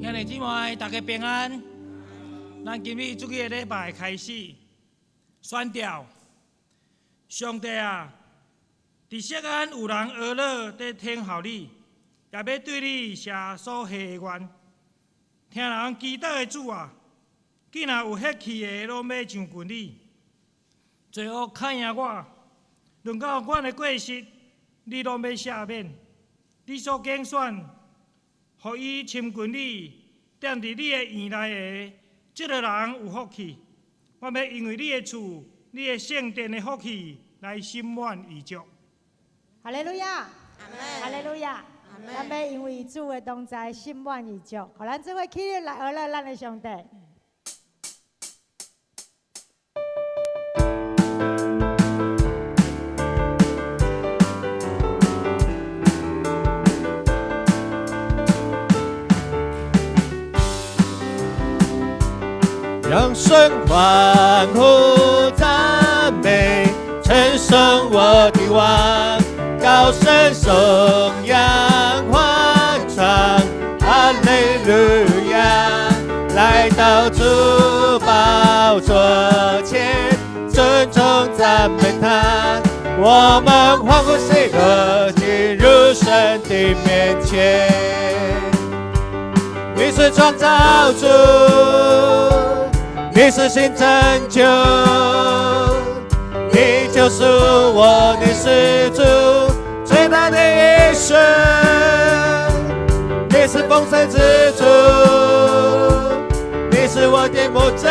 兄弟姊妹，大家平安。咱今日这个礼拜开始，宣调。上帝啊，伫锡安有人俄勒在听候你，也要对你写所下的愿。听人祈祷的主啊，既然有血气的，拢要上近你。最后看赢我，论到阮的过失，你拢要赦免。你所拣选，互伊亲近你，踮伫你的院内的，这个人有福气。我要因为你的厝、你的圣殿的福气来心满意足。哈利路亚，哈利路亚，咱要因为主的同在心满意足，互咱做伙起立来学了咱的上帝。让神欢呼赞美，称颂我的王，高声颂扬欢唱，哈利路亚！来到主宝座前，尊重赞美他，我们欢呼喜乐，进入神的面前。你是创造主，你是新拯救，你就是我的始祖，最大的一生。你是丰盛之主，你是我的牧者，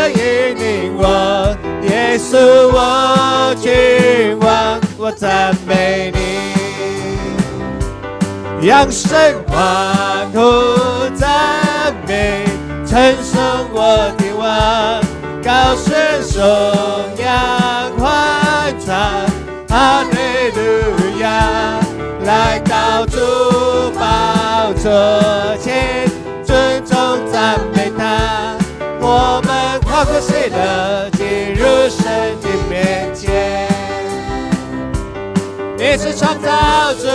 引领我，耶稣我君王，我赞美你。让神欢呼赞美，称颂我的王，高声颂扬欢唱，哈利路亚！来到主宝座前，尊重赞美他，我们欢呼喜乐，进入神的面前。你是创造主，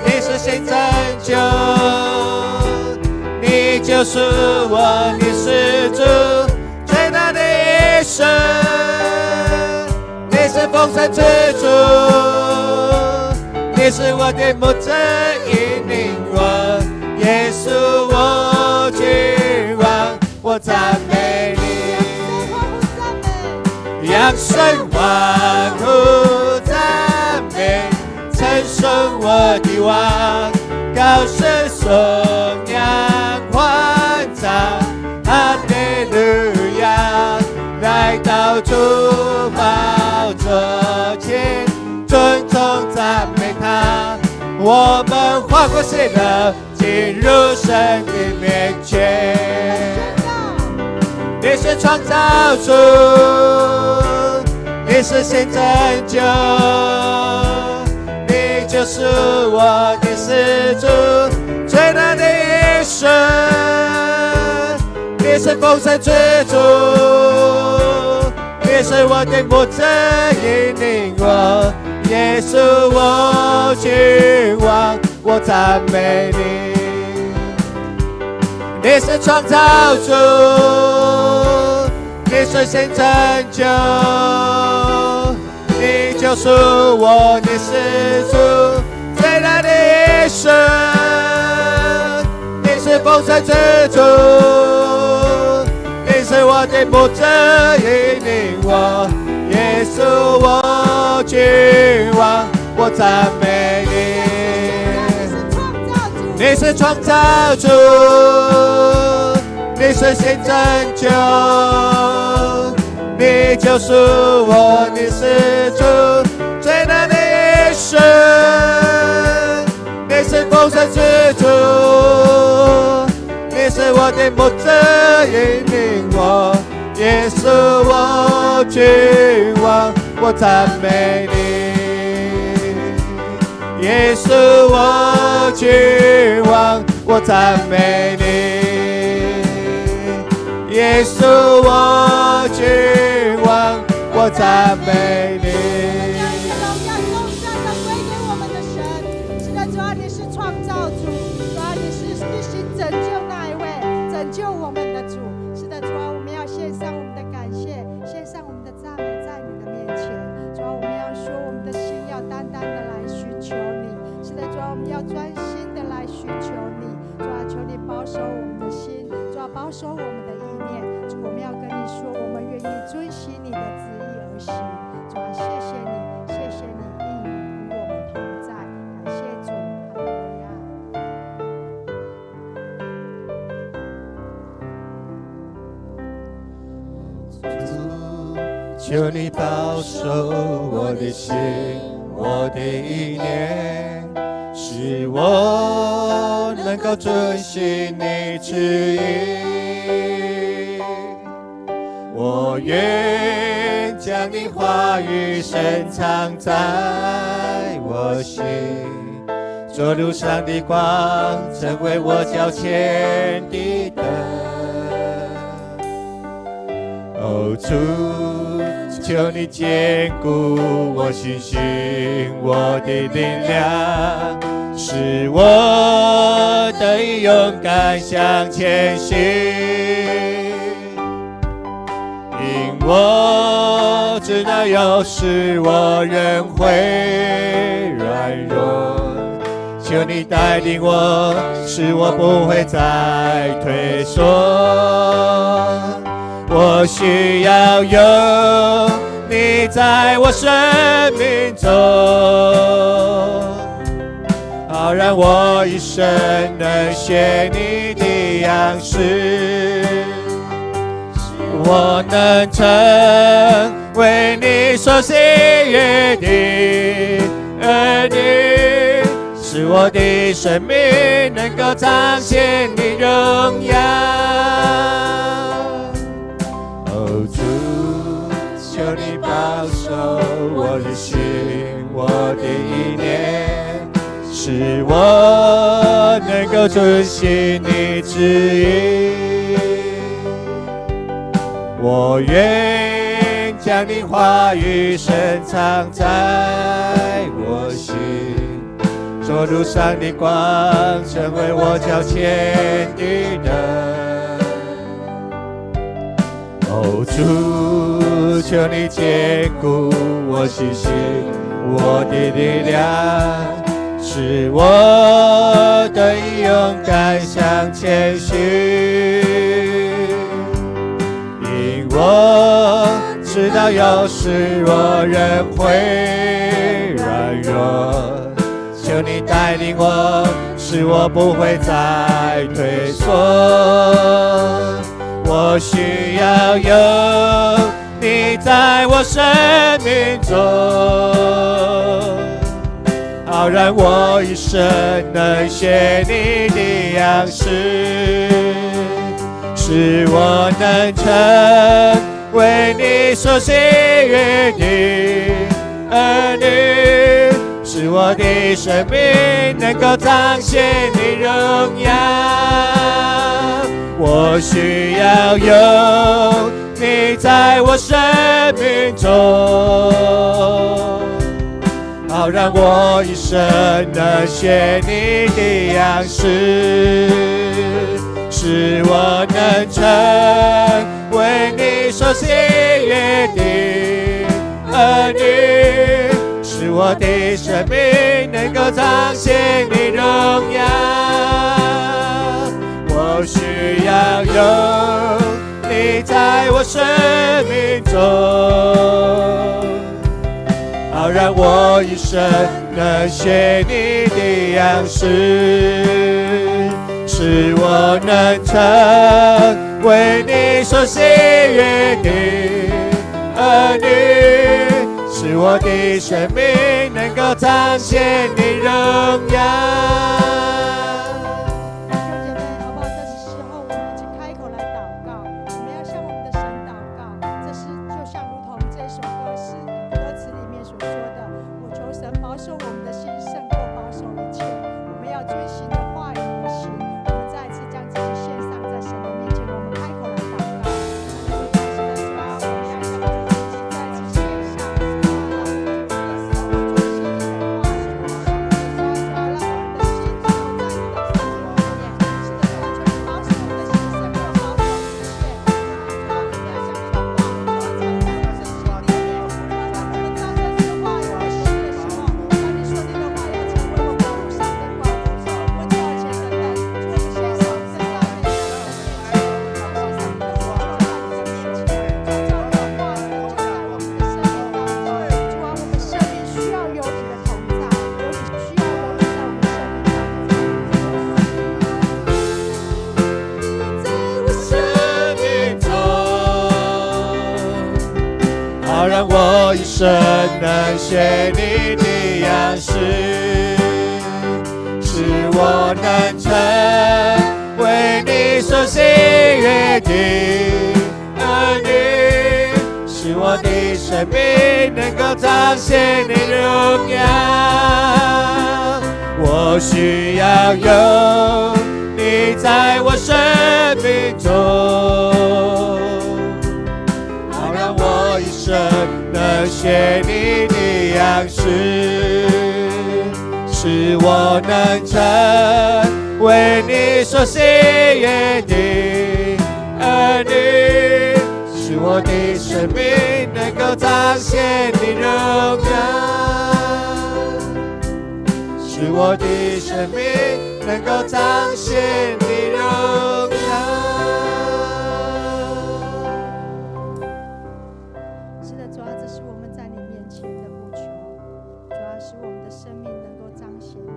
你是新拯救，你就是我的始祖，最大的一生。你是丰盛之主，你是我的牧者，引领我，耶稣我君王，我赞美你。让神欢呼赞美，称颂我的王，高声颂扬欢唱，哈利路亚！来到主宝座前，尊重赞美他，我们欢呼喜乐，进入神的面前。你是创造主，你是新拯救，你就是我的始祖，最大的一生。你是丰盛之主，你是我的牧者，引领我，耶稣我君王，我赞美你。你是创造主，你是新拯救，你就是我的始祖，最大的一生。你是丰盛之主，你是我的牧者，引领我，耶稣我君王，我赞美你。你是创造主，你是新拯救，你就是我的始祖，最大的一生。你是丰盛之主，你是我的牧者，引领我，耶稣我君王，我赞美你。耶稣我君王，我赞美你。耶稣我君王，我赞美你。荣耀颂赞都归给我们的神。是的，主啊，你是创造主，主啊，你是去行拯救那一位拯救我们的主。是的，主啊，我们要献上我们的感谢，献上我们的赞美在你的面前。主啊，我们要说我们的心要单单的来寻求你。是的，主啊，我们要专心的来寻求你。主啊，求你保守我们的心，主啊，保守我们的意念。主，我们要跟你说，我们愿意遵行你的旨意而行。主啊，谢谢你，谢谢你应与我们同在，感谢主，哈利路亚。求你保守我的心，我的意念，使我能够遵行你旨意。我愿将你话语深藏在我心，做路上的光，成为我脚前的灯。哦，主，求你坚固我信心，我的力量，使我得以勇敢向前行。因我知道有时我仍会软弱，求你带领我，使我不会再退缩。我需要有你在我生命中，好让我一生能学你的样式，我能成为你所喜悦的儿女，使我的生命能够彰显你荣耀。哦，主，求你保守我的心，我的意念，使我能够遵行你旨意。我愿将你话语深藏在我心，做路上的光，成为我脚前的灯。哦，主，求你坚固我信心，我的力量，使我得以勇敢向前行。因我知道有时我仍会软弱，求你带领我，使我不会再退缩。我需要有你在我生命中，好让我一生能学你的样式，使我能成为你所喜悦的儿女，使我的生命能够彰显你荣耀。我需要有你在我生命中，好让我一生能学你的样式，使我能成为你所喜悦的儿女，使我的生命能够彰显你荣耀。我需要有你在我生命中，好让我一生能学你的样式，使我能成为你所喜悦的儿女，使我的生命能够彰显你荣耀。在生能学你的样式，使我能成为你所喜悦的儿女，使我的生命能够彰显你荣耀。我需要有你在我生命中，好让我一生能学你的样式，使我能成为你所喜悦的儿女，使我的生命能够彰显你荣耀，使我的生命能够彰显你荣耀。是的，主啊，这是我们在你面前的呼求，主啊，使我们的生命能够彰显你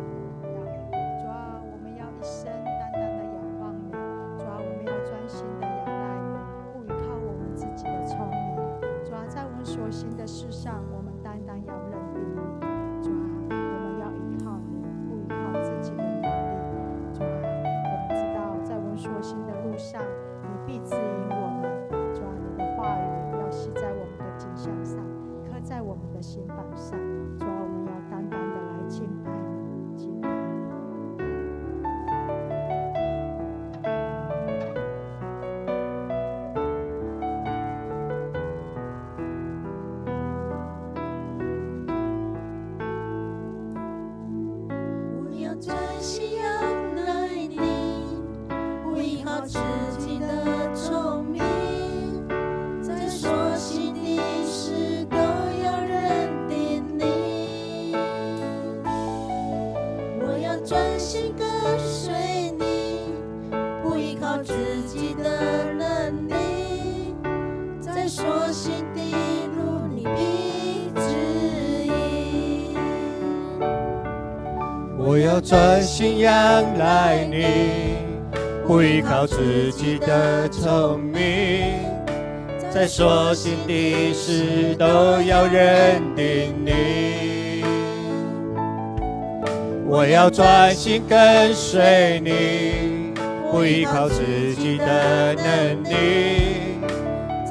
的荣耀。主啊，我们要一生单单的仰望你，主啊，我们要专心的仰赖你，不依靠我们自己的聪明。主啊，在我们所行的事上，我们单单要认定你。主啊，我们要依靠你，不依靠自己的能力。主啊，我们知道在我们所行的路上，你必指引我们。主啊，你的话语要系在我们的颈项上，刻在我们的心板上。主啊，我们要单单的来敬拜你，敬拜你。我要专心仰赖你，不依靠自己的聪明，在所行的事都要认定你。我要专心跟随你，不依靠自己的能力，在所行的路你必指引。我要专心仰赖你，不依靠自己的聪明，在所行的事都要认定你。我要专心跟随你，不依靠自己的能力，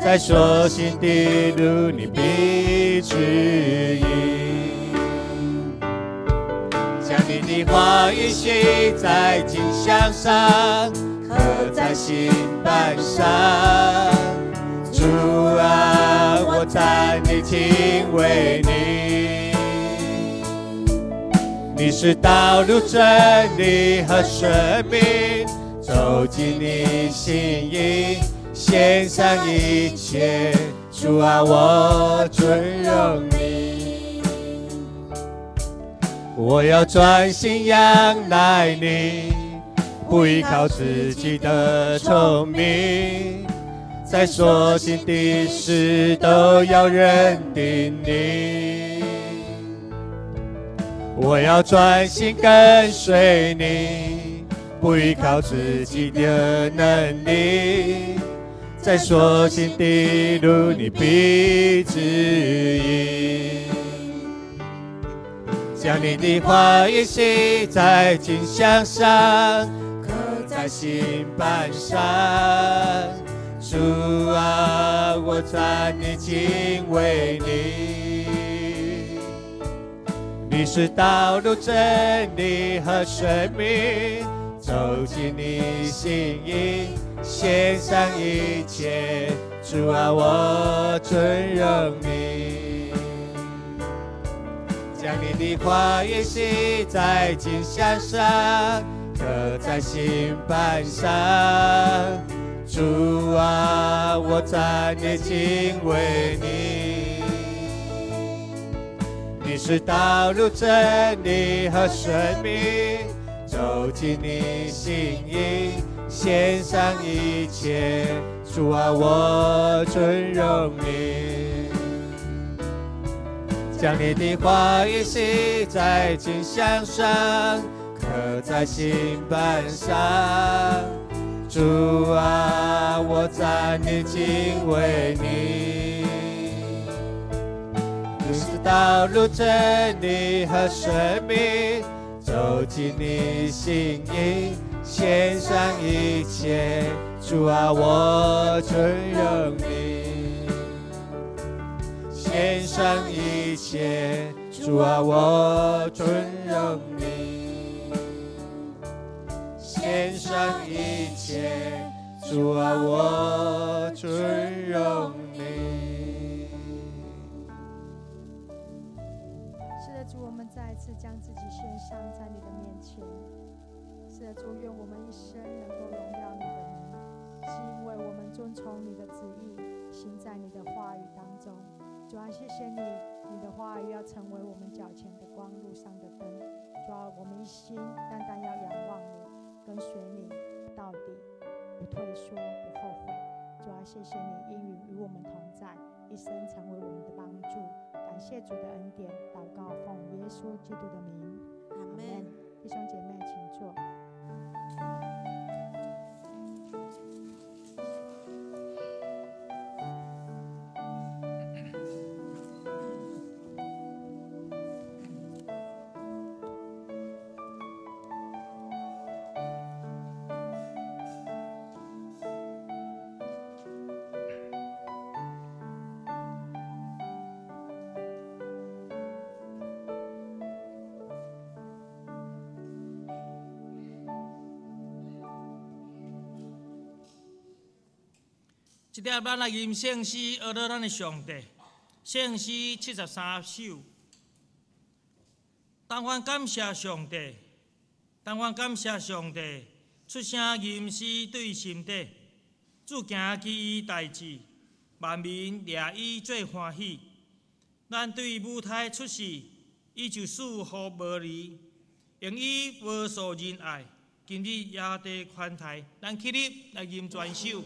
在所行的路你必指引。将你的话语写在经箱上，刻在心板上。主啊，我赞你，敬畏你。你是道路、真理和生命，走进你心意，献上一切。主啊，我尊荣你。我要专心仰赖你，不依靠自己的聪明，在所行的事都要认定你。我要专心跟随你，不依靠自己的能力，在所行的路你必指引。将你的话语写在经箱上，刻在心板上。主啊，我赞你，敬畏你。你是道路、真理和生命，走进你心意，献上一切。主啊，我尊荣你。将你的话语写在经箱上，刻在心板上。主啊，我赞你，敬畏你。你是道路、真理和生命，走进你心意，献上一切。主啊，我尊荣你。将你的话语写在经箱上，刻在心板上。主啊，我赞你，敬畏你。道路、真理和生命，走进你心意，献上一切。主啊，我尊荣你，献上一切。主啊，我尊荣你，献上一切。主啊，我尊荣你。是的，主，我们再一次将自己献上在你的面前。是的，主，愿我们一生能够荣耀你的名，是因为我们遵从你的旨意，行在你的话语当中。主啊，谢谢你，你的话语要成为我们脚前的光，路上的灯。主啊，我们一心单单要仰望你，跟随你到底，不退缩，不后悔。主啊，谢谢你应允与我们同在，一生成为我们的帮助。感谢主的恩典，祷告奉耶稣基督的名，阿门。弟兄姐妹，请坐。这条咱来吟圣诗，学到咱的上帝。圣诗73首。当阮感谢上帝，当阮感谢上帝，出声吟诗对心底。主行其余代志，万民掠伊做欢喜。咱对舞台出世，伊就赐予无离，用伊无数仁爱，今日也地款待。咱起立来吟全首。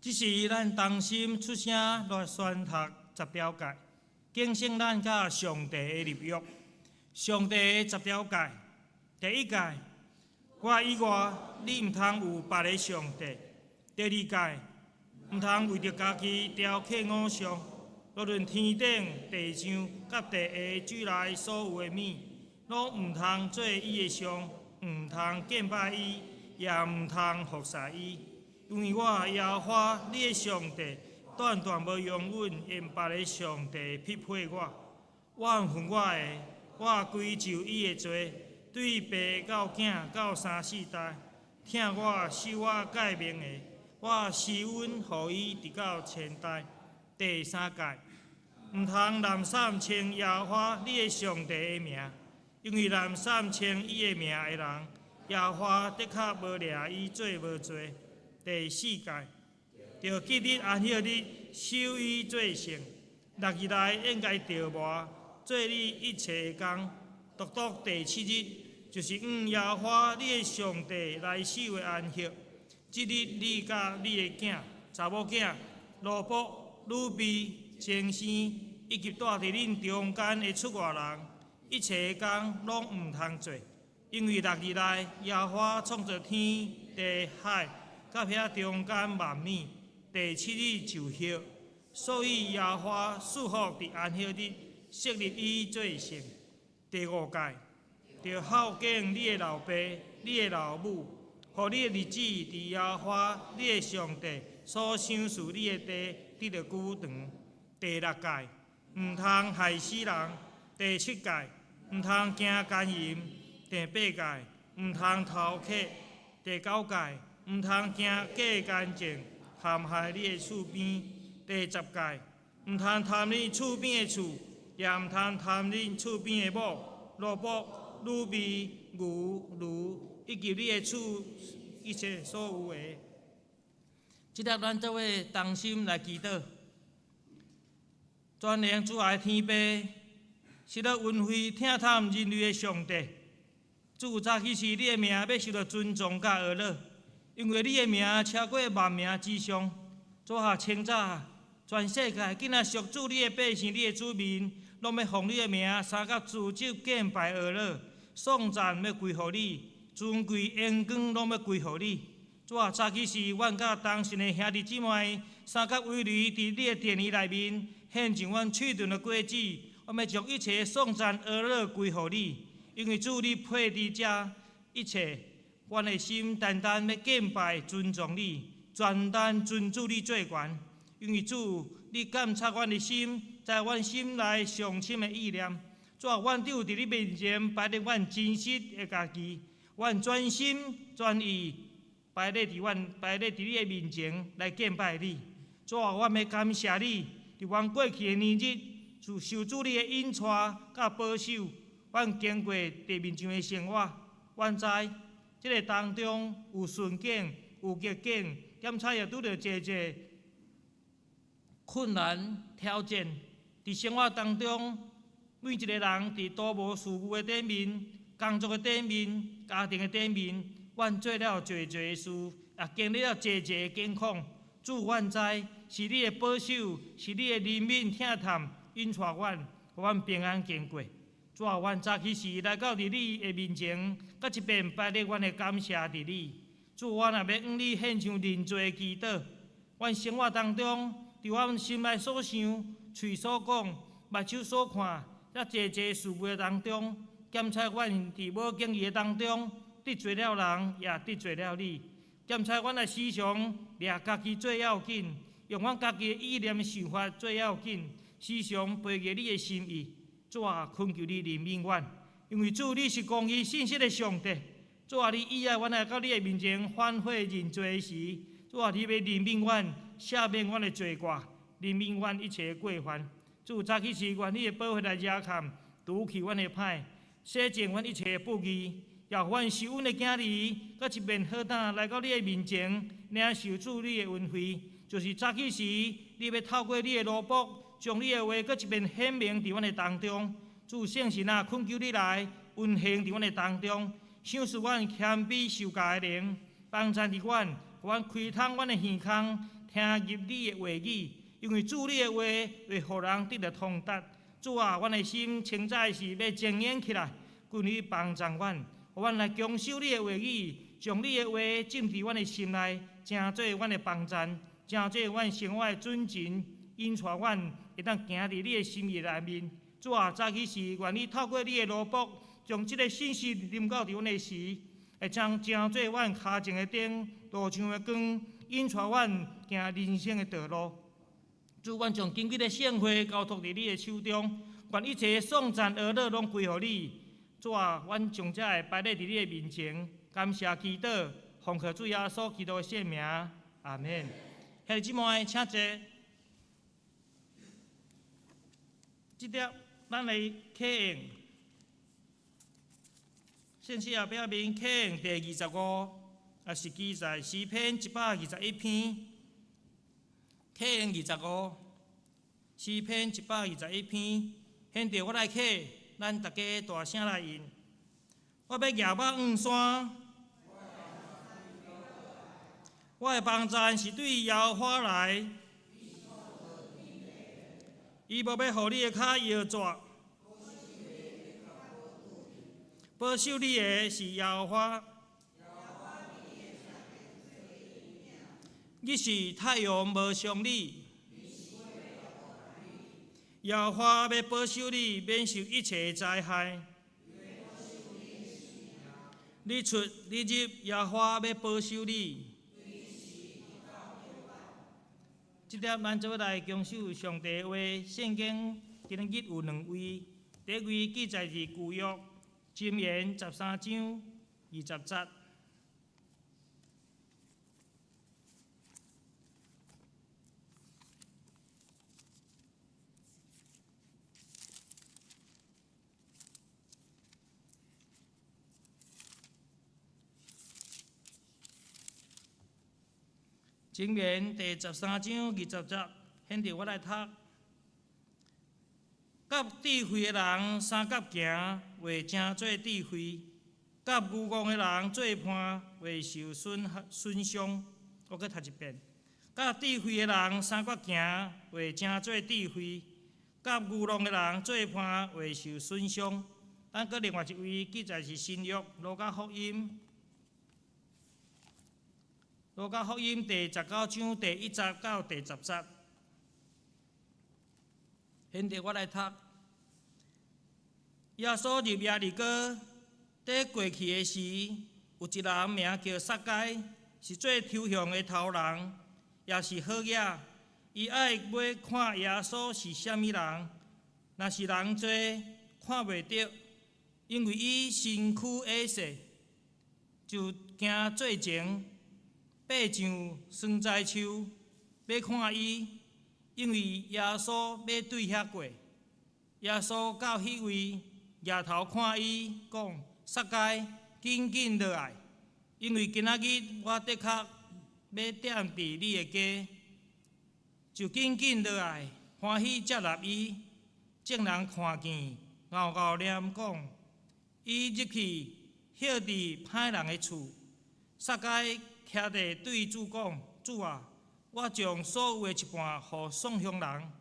这是咱同心出声来宣读十条诫，警醒咱甲上帝的立约。上帝的十条诫，第一诫，我以外，你毋通有别个上帝。第二届，毋通为着家己雕刻偶像，无论天顶、地上、甲地下水内所有的物，拢毋通做伊的像，毋通敬拜伊，也毋通服侍伊。因为我耶和华你的上帝，断断无容允用别个上帝匹配我。我恨我的，我归就伊的罪。对爸到囝到三四代，听我受我诫命的，我施恩予伊直到千代。第三届，毋通滥散称耶和华你的上帝的名，因为滥散称伊的名的人，耶和华的确无掠伊做无罪。第四届，着记日安息日守伊做圣，6日内应该着磨，做你一切的工。独独第7日，就是耶和华你的上帝来守的安息。即日你甲你的囝、查某囝、萝卜、女婢、精生，以及住伫恁中间的出外人，一切的工拢毋通做，因为6日内耶和华创造天地海，甲遐中间万物，第7日就歇。所以耶和华赐福伫安息日，设立伊做圣。第5届，着孝敬你的老爸、你的老母，互你的日子伫耶和华你的上帝所赏赐你的地得着久长。第6届，毋通害死人。第7届，毋通行奸淫。第8届，毋通偷客。第9届，毋通行假干净，陷害你的厝边。第10届，毋通贪你厝边的厝，也毋通贪恁厝边的某、萝卜、女婢、牛、驴，以及你的厝一切所有的。即刻，咱做伙同心来祈祷，全能主爱天父，是了恩惠听探人类的上帝。主早起时，你的名要受到尊重甲学乐，因为你的名超过万名之上。做下清早，全世界今仔属主你的百姓，你的子民，拢要奉你的名，三甲自酒敬拜学乐，颂赞要归乎你，尊贵荣光拢要归乎你。主啊，早起时，阮甲同神的兄弟姊妹，三甲围垒伫你的殿宇内面，献上阮嘴唇的果子，我要将一切颂赞学乐归乎你。因为主你配伫遮一切，阮的心单单要敬拜尊重你，全单尊主你最悬。因为主你监察阮的心，在阮心内上深的意念。主啊，阮就伫你面前摆列阮真实的家己，阮全心全意摆列伫你的面前来敬拜你。主啊，阮要感谢你，伫阮过去的年日，就受主你的引带甲保守。阮经过地面上的生活，阮知即个当中有顺境，有逆境，检查也拄着侪侪困难挑战。伫生活当中，每一个人伫多无事务的顶面、工作的顶面、家庭的顶面，阮做了侪侪的事，也经历了侪侪的境况。主，阮知是你的保守，是你的怜悯疼探，引带阮，互阮平安经过。主啊，阮早起时来到伫你的面前，搁一遍摆列阮的感谢伫你。主，我若要向你献上认罪的祈祷。阮生活当中，伫阮心内所想、喙所讲、目睭所看，遮侪侪事物当中，检察阮伫无经意的当中得罪了人，也得罪了你。检察阮的时常掠家己最要紧，用阮家己的意念想法最要紧，时常背逆你的心意。主啊，恳求你怜悯阮，因为主你是公义信实的上帝。主啊，你以爱阮来到你的面前反悔认罪时，主啊，你要怜悯阮，赦免阮的罪过，怜悯阮一切的过犯。主早起时，愿你的保护来遮看，除去阮的歹，洗净阮一切的不义，也互阮受恩的囝儿，搁一面好胆来到你的面前，领受主你的恩惠。就是早起时，你要透过你的罗卜。将你的话搁一遍显明伫阮的当中，主圣神啊，恳求你来运行伫阮的当中，赏赐阮谦卑受教的灵，帮助伫阮，互阮开通阮的耳孔，听入你的话语。因为主你的话会互人得到通达。主啊，阮的心清早时要静养起来，求你帮助阮，互阮来强守你的话语，将你的话浸伫阮的心内，成做阮的帮助，成做阮生活的准绳，引带阮会当行伫你的心意内面。主啊，早起时愿意透过你的罗卜，将即个信息临到伫阮的时，会将成做阮脚前的灯，路上的光，引带阮行人生的道路。主，阮将今日的盛会交托伫你的手中，愿一切颂赞而乐拢归互你。主啊，阮将这会摆咧伫你的面前，感谢祈祷，奉靠主耶稣基督的圣名，阿免。兄弟姊妹，请坐。即条咱来启用，信息后表面启用第25，也是记载诗篇121篇。启用25，诗篇121篇。现在我来启，咱大家大声来应。我要举目望山，我的帮助是对耶和华来。伊无要互你的脚摇拽，保守你的是耶和华。日是太阳无伤你，耶和华要保守你免受一切灾害。你出你入，耶和华要保守你。即点咱做来强守上帝的话，圣经今日有2位，第1位记载伫旧约箴言13章20节。箴言第13章20节，现在我来读。甲智慧的人三角行，会正做智慧；甲愚妄的人做伴，会受损伤。我再读一遍。甲智慧的人三角行，会正做智慧；甲愚妄的人做伴，会受损伤。咱搁另外一位记载是新约路加福音。路加福音第19章第1节到第10节。现在我来读。耶稣入耶利哥，在过去的时，有一人名叫撒该，是做抽象的头人，也是好野。伊爱要看耶稣是啥物人，若是人多，看袂到，因为伊身躯矮细，就惊做前。爬上酸栽树，要看伊，因为耶稣要对遐过。耶稣到迄位，抬头看伊，讲：撒该，紧紧落来，因为今仔日我的确要踮伫你的家。就紧紧落来，欢喜接纳伊。众人看见，咬咬念讲：伊入去，歇伫歹人的厝。撒该徛地对主讲：主啊，我将所有的一半互送乡人。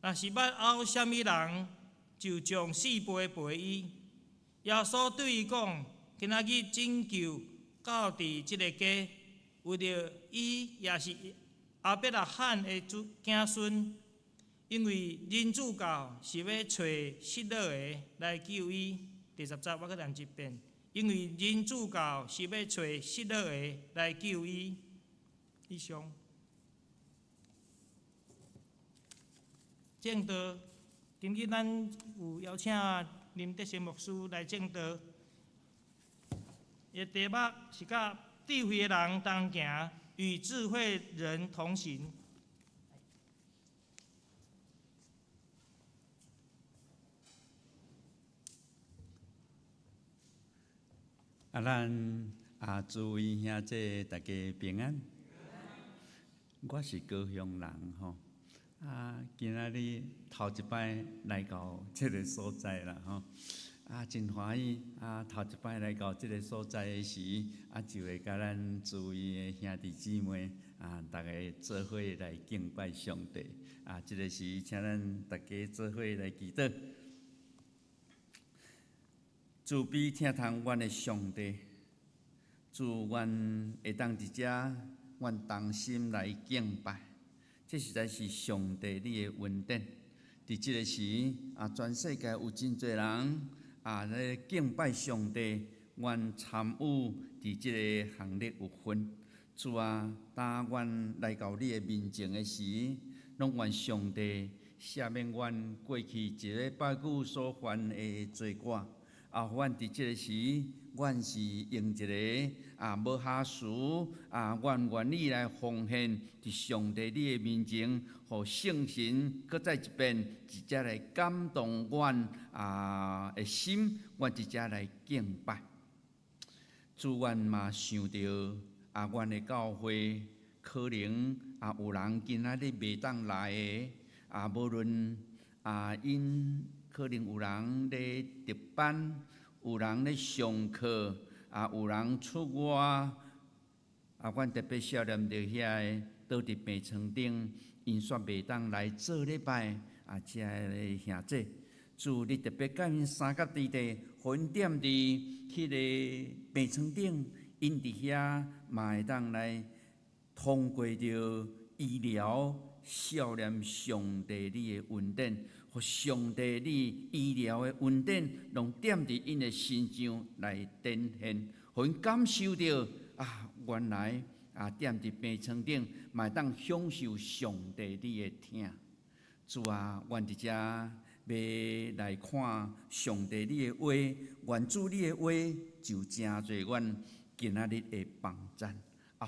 若是捌拗啥物人，就将4倍赔伊。耶稣对伊讲：今仔日拯救到伫即个家，为着伊也是亚伯拉罕的子孙，因为人主教是要找失落的来救伊。第10节我再念一遍。因为人主教是要找失落的来救伊。以上。正道，今日咱有邀请林德成牧师来正道。伊题目是甲智慧的人同行，与智慧人同行。咱诸位兄姐大家平安。我是高雄人吼，今仔日头一摆来到这个所在啦吼，真欢喜头一摆来到这个所在的时，就会甲咱诸位的兄弟姊妹大家做伙来敬拜上帝这个时，请咱大家做伙来祈祷。慈悲听从阮的上帝，祝阮会当伫遮，阮同心来敬拜。这实在是上帝你的恩典。伫即个时全世界有真侪人咧敬拜上帝，阮参与伫即个行列有份。主当阮来到你的面前的时，拢愿上帝赦免阮过去一礼拜久所犯的罪过。阮伫即个时，阮是用一个无下俗阮愿意来奉献伫上帝你的面前，互圣神搁再一遍，直接来感动阮的心，阮直接来敬拜。主，阮嘛想到阮的教会可能有人今仔日袂当来的无论因可能有人咧值班，有人咧上课，有人出外，阮特别想念着遐个倒伫病床顶，因煞袂当来做礼拜遮个兄弟。主，你特别感恩三甲地地，互因踮伫迄个病床顶，因伫遐嘛会当来通过着医疗，少年上帝你的恩典。互上帝你医疗的恩典，拢点伫因的身上来展现，互因感受到原来点伫病床顶，嘛当享受上帝你的听。主阮伫遮要来看上帝你的话，愿主你的话就真侪阮今仔日的帮赞。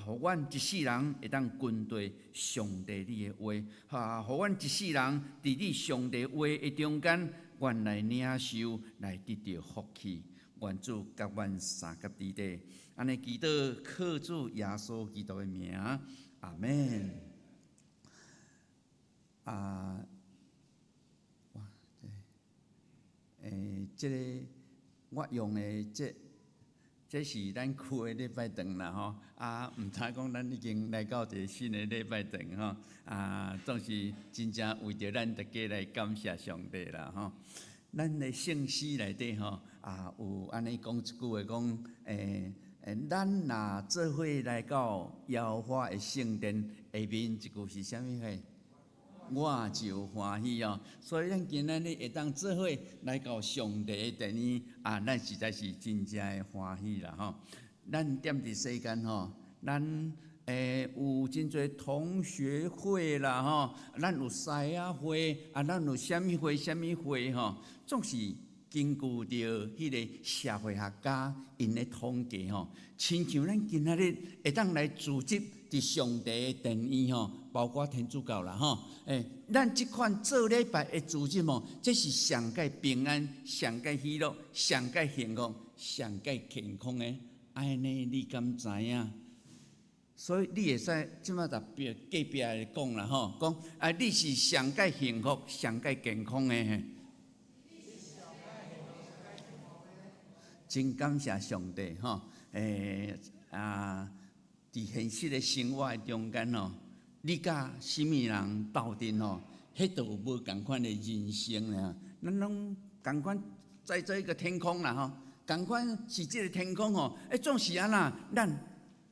互阮一世人会当跟对上帝你的话，互阮一世人伫你上帝话的中间，阮来领受，来得到福气。愿主甲阮三甲地地，安尼祈祷靠主耶稣基督的名，阿门。这个我用的这是咱开的礼拜堂啦吼，毋知讲咱已经来到一个新的礼拜堂吼，总是真正为着咱大家来感谢上帝啦吼。咱的圣诗内底吼，有安尼讲一句话讲，咱若做伙来到耶和华的圣殿，下面一句是啥物话？我就欢喜哦，所以咱今仔日会当做伙来到上帝的殿里，咱实在是真正的欢喜啦吼。咱踮伫世间吼，咱有真侪同学会啦吼，咱有师仔会，咱有啥物会啥物会吼，总是根据着迄个社会学家因咧统计吼，亲像咱今仔日会当来组织伫上帝的殿院吼，包括天主教啦吼，咱即款做礼拜的组织吼，这是上界平安、上界喜乐、上界幸福、上界健康的，安尼你敢知影？所以你会使即摆隔壁来讲啦吼，讲你是上界幸福、上界健康的。真感谢上帝吼，伫现实的生活的中间吼，你甲什么人斗阵吼，迄都有无共款的人生啦。咱拢共款在做一个天空啦吼，共款是即个天空吼，总是安那，咱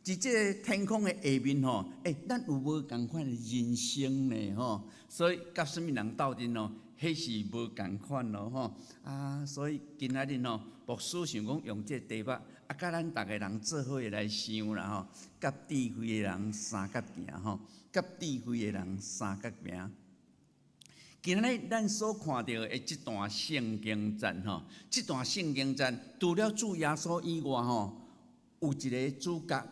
伫即个天空的下面吼，咱有无共款的人生呢吼？所以甲什么人斗阵吼，迄是无共款咯吼。所以今仔日吼，牧师想讲用这题目，甲咱逐个人做伙来想啦吼，甲智慧的人三角行吼，甲智慧的人三角行。今日咱所看到的这段圣经节吼，这段圣经节除了主耶稣以外吼，有一个主角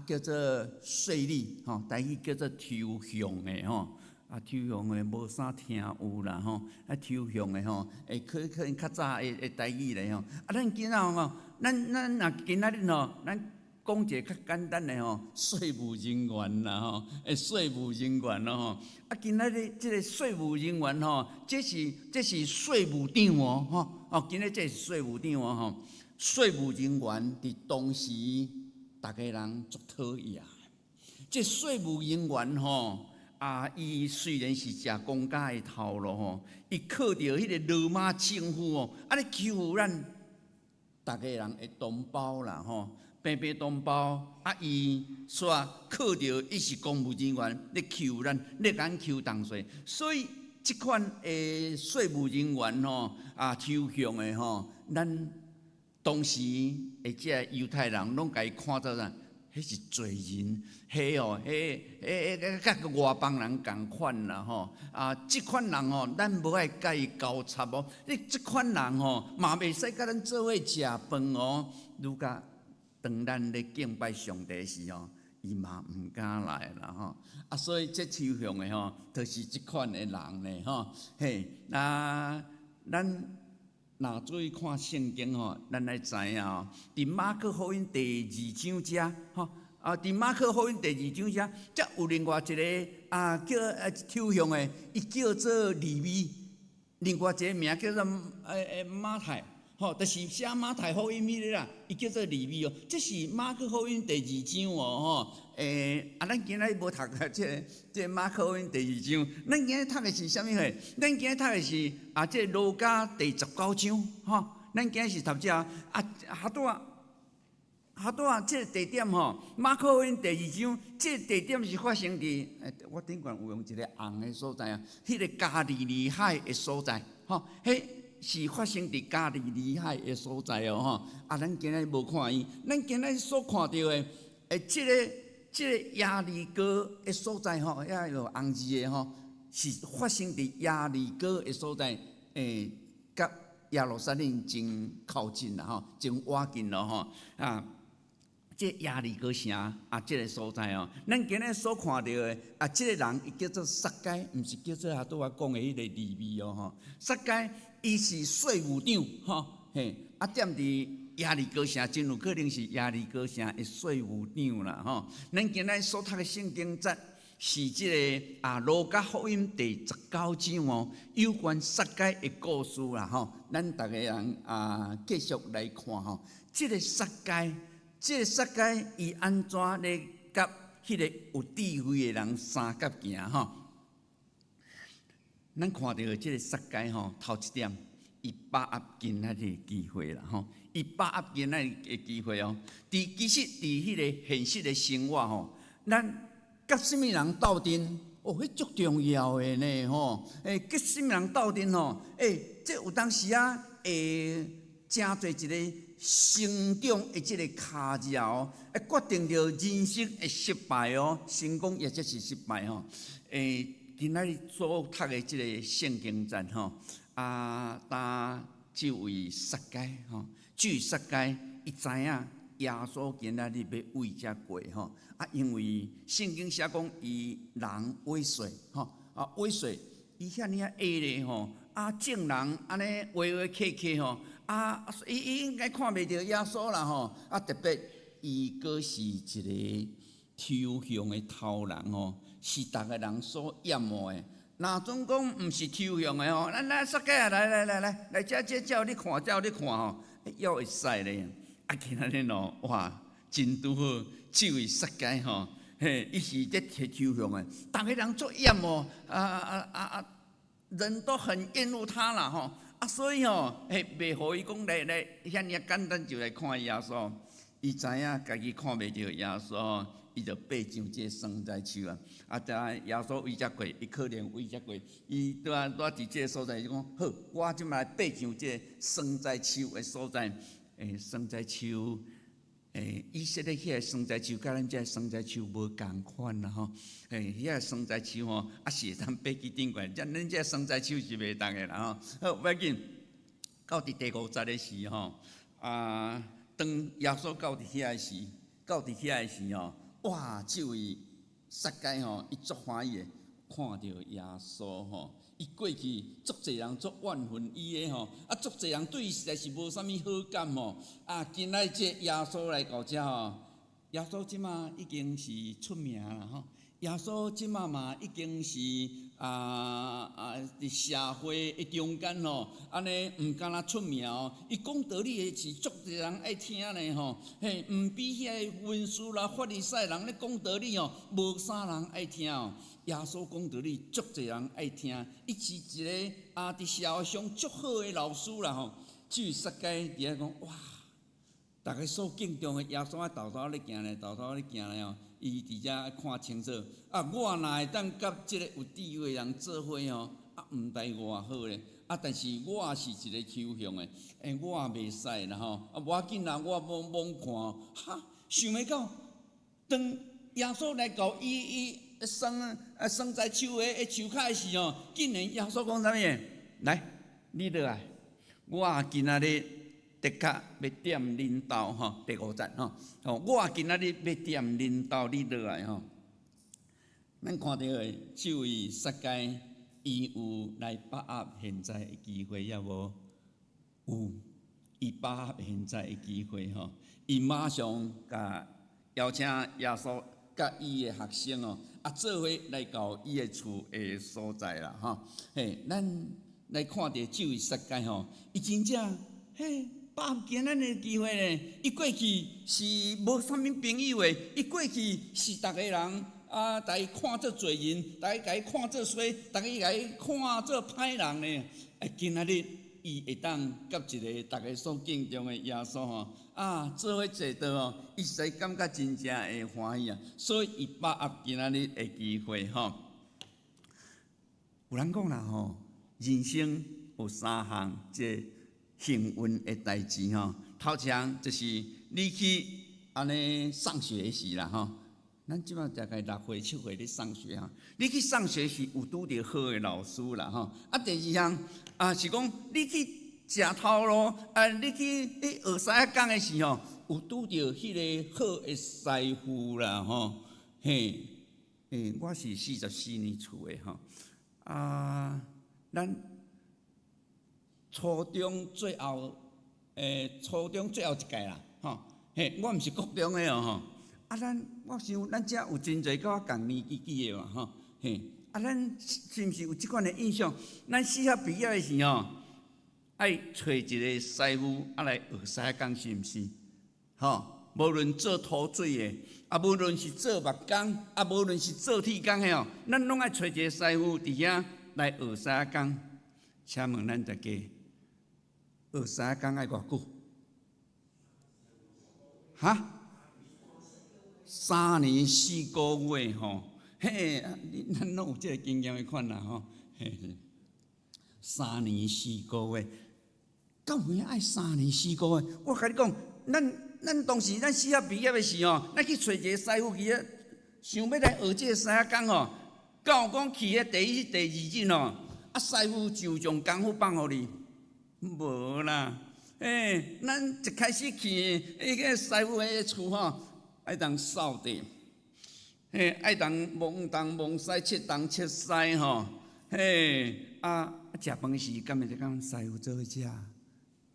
叫做税吏吼，台语叫做抽象的吼。抽象的无啥听有啦吼，抽象的吼，可能较早的台语咧吼。咱今仔吼，咱若今仔日吼，咱讲一个较简单的吼，税务人员啦吼，税务人员咯吼。今仔日这个税务人员吼，这是税务长吼，今仔这是税务长吼，税务人员伫当时，大家人足讨厌。这税务人员吼。伊虽然是食公家的头路吼，伊靠着迄个罗马政府吼，尼欺负咱大家人的同胞啦吼，平平同胞啊，伊煞靠着伊是公务人员，咧扣咱，咧咱扣重税，所以即款的税务人员吼啊，抽象的吼，咱当时的这犹太人拢甲伊看做啥？迄是罪人，迄哦，甲外邦人共款啦吼。啊，即款人吼，咱无爱甲伊交叉哦。你即款人吼，嘛袂使甲咱做伙食饭哦。如果当咱咧敬拜上帝时吼，伊嘛毋敢来啦吼。啊，所以这抽象的吼，就是即款的人咧吼。嘿，那咱。若注意看圣经吼，咱来知影吼，伫马可福音第2章遮吼，伫马可福音第2章遮，则有另外一个叫抽象的，伊叫做利未，另外一个名叫做马太，吼，就是写马太福音迄个啦，伊叫做利未哦，这是马可福音第2章哦吼。咱今日无读这马可福音第2章，咱今日读的是啥物货？咱今日读的是这路加第19章，吼。咱今日是读这哈多这个地点吼，马可福音第2章，这个地点是发生伫我顶悬有用一个红的所在啊，迄个加利利海的所在，吼，迄是发生伫加利利海的所在哦，吼。咱今日无看伊，咱今日所看到的这个亚利哥的所在吼，遐有红字的吼，是发生伫亚利哥的所在，甲耶路撒冷真靠近啦吼，真瓦近咯吼啊。这亚利哥城这个所在哦，咱今日所看到的这个人伊叫做撒该，毋是叫做拄我讲的迄个利未哦吼。撒该伊是税务长吼，嘿踮伫亚利哥城，真有可能是亚利哥城的税务长啦吼。咱今日所读的圣经节是这个路加福音第19章哦，有关撒该的故事啦吼。咱逐个人继续来看吼，这个撒该伊安怎咧甲迄个有智慧的人相甲行吼？咱看到这个撒该吼，头一点，伊把握今仔日机会啦吼，伊把握今仔日的机会哦。其实伫迄个现实的生活吼，咱甲什么人斗阵，迄足重要的呢吼。甲什么人斗阵吼？这有当时会真侪一个成长的这个卡条，决定着人生的失败哦，成功也就是失败吼。今仔日所读的这个圣经节吼，这位撒该吼，这位撒该伊知影耶稣今仔日要为遮过吼，因为圣经写讲伊人猥琐吼，猥琐伊遐尔矮咧吼，正人安尼话客客吼。伊应该看袂到耶稣啦吼，特别伊阁是一个抽象的头人吼，是逐个人所厌恶的。若总讲毋是抽象的吼，咱来撒该来，这照你看吼，要会使咧。今仔日咯，哇，真拄好，这位撒该吼，嘿，伊是咧抽象的，逐个人做厌恶，人都很厌恶他啦吼。所以吼，袂互伊讲来遐尔简单就来看耶稣。伊知影家己看袂到耶稣，伊就爬上这生栽树啊。但耶稣为遮过，伊可能为遮过，伊拄伫这个所在就讲好，我即摆爬上这生栽树的所在。生栽树，以色列遐个生栽树，甲咱遮生栽树无共款啦吼。遐个生栽树吼，是会当爬去顶悬，咱遮生栽树是袂当的啦吼。好，不要紧，到伫第5节的时吼，当耶稣到伫遐的时吼，哇，这位撒该吼，伊足欢喜的看到耶稣吼。伊过去，足侪人足怨恨伊的吼，足侪人对伊实在是无啥物好感吼。今仔这耶稣来到遮吼，耶稣即马已经是出名啦吼。耶稣即马嘛已经是伫社会的中间吼，安尼毋敢若出名哦。伊讲道理的是足侪人爱听呢吼，毋比遐个文士啦、法利赛人咧讲道理哦，无啥人爱听哦。耶稣讲道理，足侪人爱听，伊是一个伫社会上足好的老师啦吼。至于撒该伫遐讲，哇，大家所敬重的耶稣啊，豆豆咧行咧，豆豆咧行咧哦，伊伫遮看清楚。啊，我若会当甲即个有智慧人做伙哦，啊，毋知偌好咧。啊，但是我也是一个抽象的，我也袂使啦吼。啊，无要紧啦，我罔看哈，想要到当耶稣来到伊生在树的树骹时吼，竟然耶稣讲啥物？来，你落来，我今仔日的确要点恁兜吼，第5节吼，我今仔日要点恁兜，你落来吼。咱看到的就以撒该，伊有来把握现在的机会，也无有，伊把握现在的机会吼，伊马上甲邀请耶稣甲伊的学生哦，啊做伙来到伊的厝的所在啦吼，嘿，咱来看到就以撒该吼，伊真正嘿。把握今仔日的机会咧，伊过去是无啥物朋友的，伊过去是逐个人啊，大家看做罪人，大家甲伊看做衰，大家甲伊看做歹人咧。今仔日伊会当甲一个大家所敬重的耶稣吼啊，做伙坐倒哦，伊实在感觉真正会欢喜啊，所以伊把握今仔日的机会吼。有人讲啦吼，人生有3项即幸运的代志吼，头一项就是你去安尼上学时啦吼，咱即摆大概6岁7岁咧上学吼，你去上学时有拄着好的老师啦吼，啊第2项啊是讲你去食头路啊，你去学西讲的时候有拄着迄个好的师傅啦吼，嘿，我是44年厝的吼，啊，咱。初中最后一届啦，吼，嘿，我毋是国中的哦，吼，啊，我想咱遮有真侪甲我共年纪的嘛，吼，嘿，啊，咱是毋是有即款的印象？咱4校毕业的时候，爱找一个师傅啊来学西工，是毋是？吼，无论做土水的，啊，无论是做木工，啊，无论是做铁工的哦，咱拢爱找一个师傅伫遐来学西工。请问咱大家。学西工爱偌久？哈？3年4个月吼，嘿，咱拢有即个经验的款啦吼，嘿，3年4个月，到尾爱3年4个月。我甲你讲，咱当时咱4校毕业的时候，咱去找一个师傅去啊，想要来学即个西工吼，到讲去个第1、第2日吼，啊师傅就将功夫放互你。无啦，咱一开始去迄个师傅个厝吼，爱当扫地，爱当摸东摸西，切东切西吼，食饭时敢会讲师傅做伙食，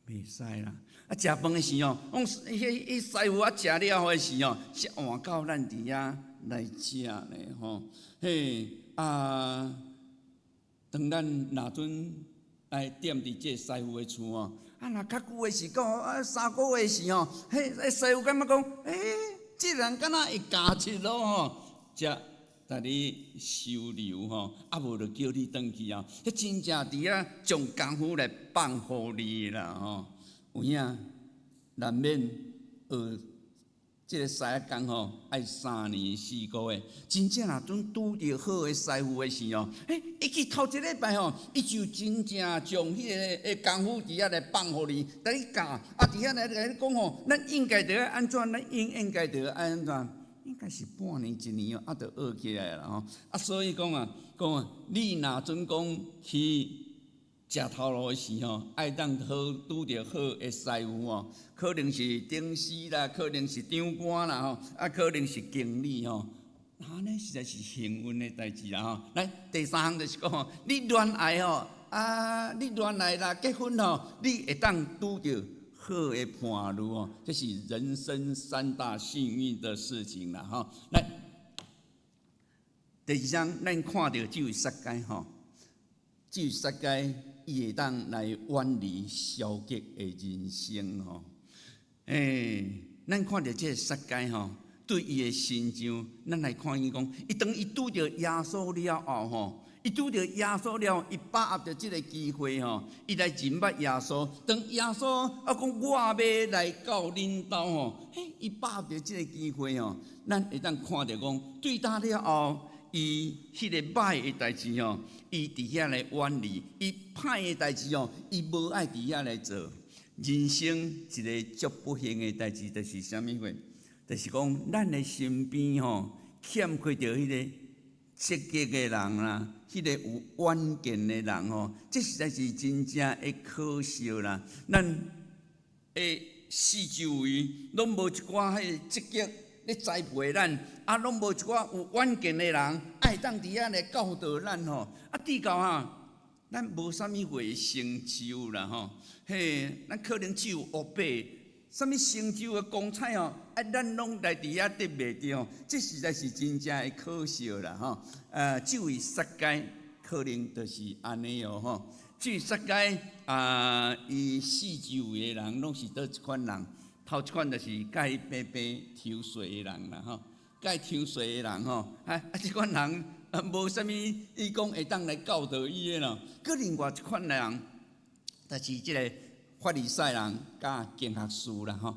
袂使啦。啊，食饭的时候，迄师傅啊食了后的时候，是换到咱伫遐来食咧吼，当咱若阵。来踮伫即个师傅的厝哦，啊，若较久的时讲3个月时吼，迄师傅感觉讲，即人敢若会加切咯吼，才带你收留吼，啊无就叫你转去哦，迄真正伫遐将功夫来放互你啦吼，有影难免学即个西工吼，爱3年4个月，真正若准拄着好的师傅的时候，伊去头一礼拜吼，伊就真正将迄个功夫伫遐来放互你，来你教，啊伫遐来甲你讲吼，咱应该着安怎，咱应该着安怎，应该是半年1年哦，啊就学起来啦吼，啊所以讲你若准讲去食头路的时候，爱当好拄着好的师傅哦。可能是董事啦，可能是长官啦吼，啊，可能是经理吼，安尼实在是幸运的代志啦吼。来，第3项就是讲吼，你恋爱吼，你恋爱啦，结婚吼，你会当拄着好的伴侣哦，这是人生3大幸运的事情啦吼。来，第2项，咱看到只有撒该吼，只有撒该，伊会当来远离消极的人生吼。咱看到这个撒该吼，对伊的心肠，咱来看伊讲，当伊拄着耶稣了后吼，伊拄着耶稣了，伊把握着即个机会吼，伊来认捌耶稣。当耶稣讲我要来到恁兜吼，伊把握着即个机会吼，咱会当看着讲，对答了后，伊迄个歹的代志吼，伊伫遐来远离；伊歹的代志吼，伊无爱伫遐来做。人生一个足不幸的代志，就是啥物货？就是讲咱的身边吼，欠缺着迄个积极的人啦，迄个有远见的人吼，这实在是真正会可惜啦。咱的四周围拢无一寡迄个积极咧栽培咱，拢无一寡有远见的人，爱当伫遐来教导咱吼。至到咱无啥物会成就啦吼，咱可能只有乌白，啥物成就的光彩吼，咱拢来伫遐得袂着，这实在是真正的可惜啦吼。这位撒该可能就是安尼哦吼，这位撒该伊四周围的人拢是倒一款人，头一款就是甲伊白白抽水的人啦吼，甲伊抽水的人吼，这款人。无啥物，伊讲会当来教导伊的咯。搁另外一款人，就是即个法利赛人甲经学士啦吼。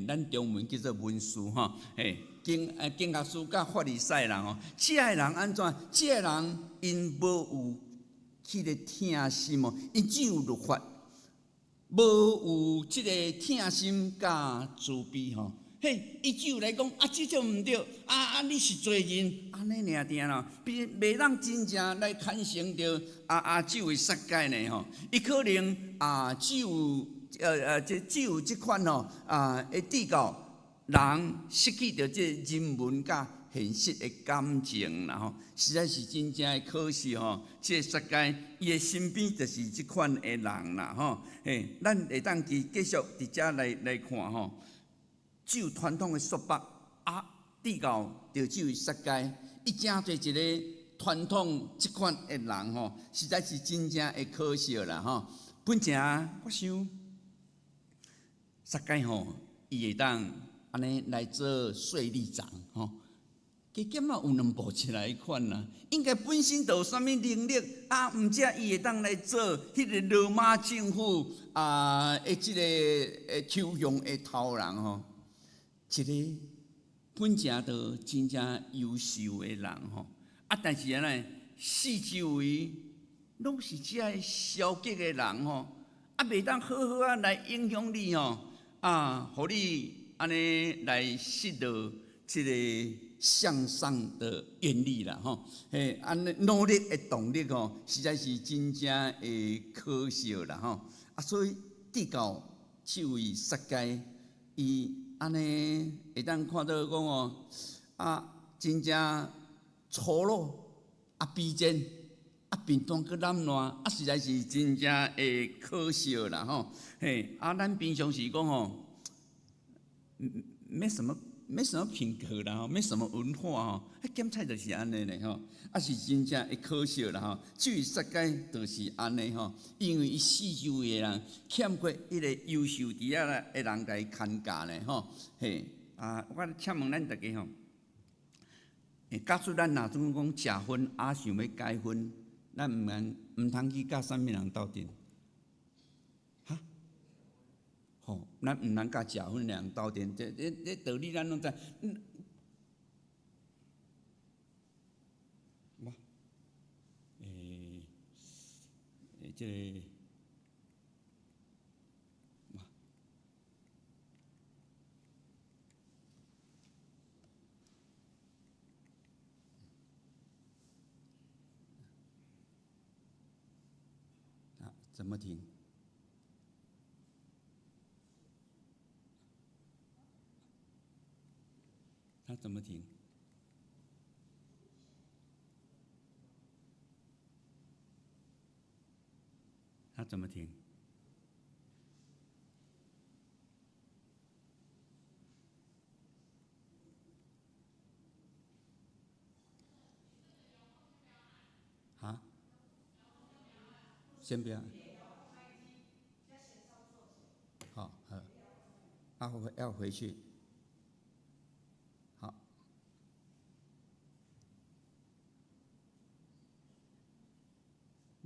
咱中文叫做文士吼。经学士甲法利赛人吼，这个人安怎？这个人因无有迄个疼心哦，因只有律法，无有即个疼心甲慈悲吼。伊只有来讲这就毋对，你是罪人，安尼尔定咯，袂当真正来坦诚着这位撒该呢吼，伊可能只有只有即款吼会致到人失去着这人文甲现实的感情啦吼，实在是真正的可惜吼。这撒该伊的身边就是即款的人啦吼，咱会当继续伫遮来看吼。只有传统的束缚致到着这位撒该，伊真侪一个传统即款的人吼，实在是真正会可惜啦吼。本正我想撒该吼，伊会当安尼来做税吏长吼，加减有两步出来款啦。应该本身就有啥物能力毋则伊会当来做迄个罗马政府的即个抽象的头人吼。一个本正就真正优秀的人吼，但是安尼四周围拢是遮个消极的人吼，袂当好好来影响你吼，互你安尼来失落即个向上的愿力啦吼，安尼努力的动力吼，实在是真正会可惜啦吼，所以致到这位撒该伊。安尼会当看到讲真正粗鲁卑贱便当搁懒烂实在是真正会可惜啦吼。咱平常时讲吼，没什么品格啦吼，没什么文化吼，检菜就是安尼嘞吼，是真正会可惜啦吼。至于撒该就是安尼吼，因为伊四周围的人欠缺迄个优秀伫遐的人来看教咧吼。我请问咱大家吼，假使咱若总讲食薰想要改薰，咱毋通去甲啥物人斗阵？咱毋通甲食薰的人斗阵，这道理咱拢知。这个怎么停？他怎么停？他怎么停？先不要。好，要回去。好。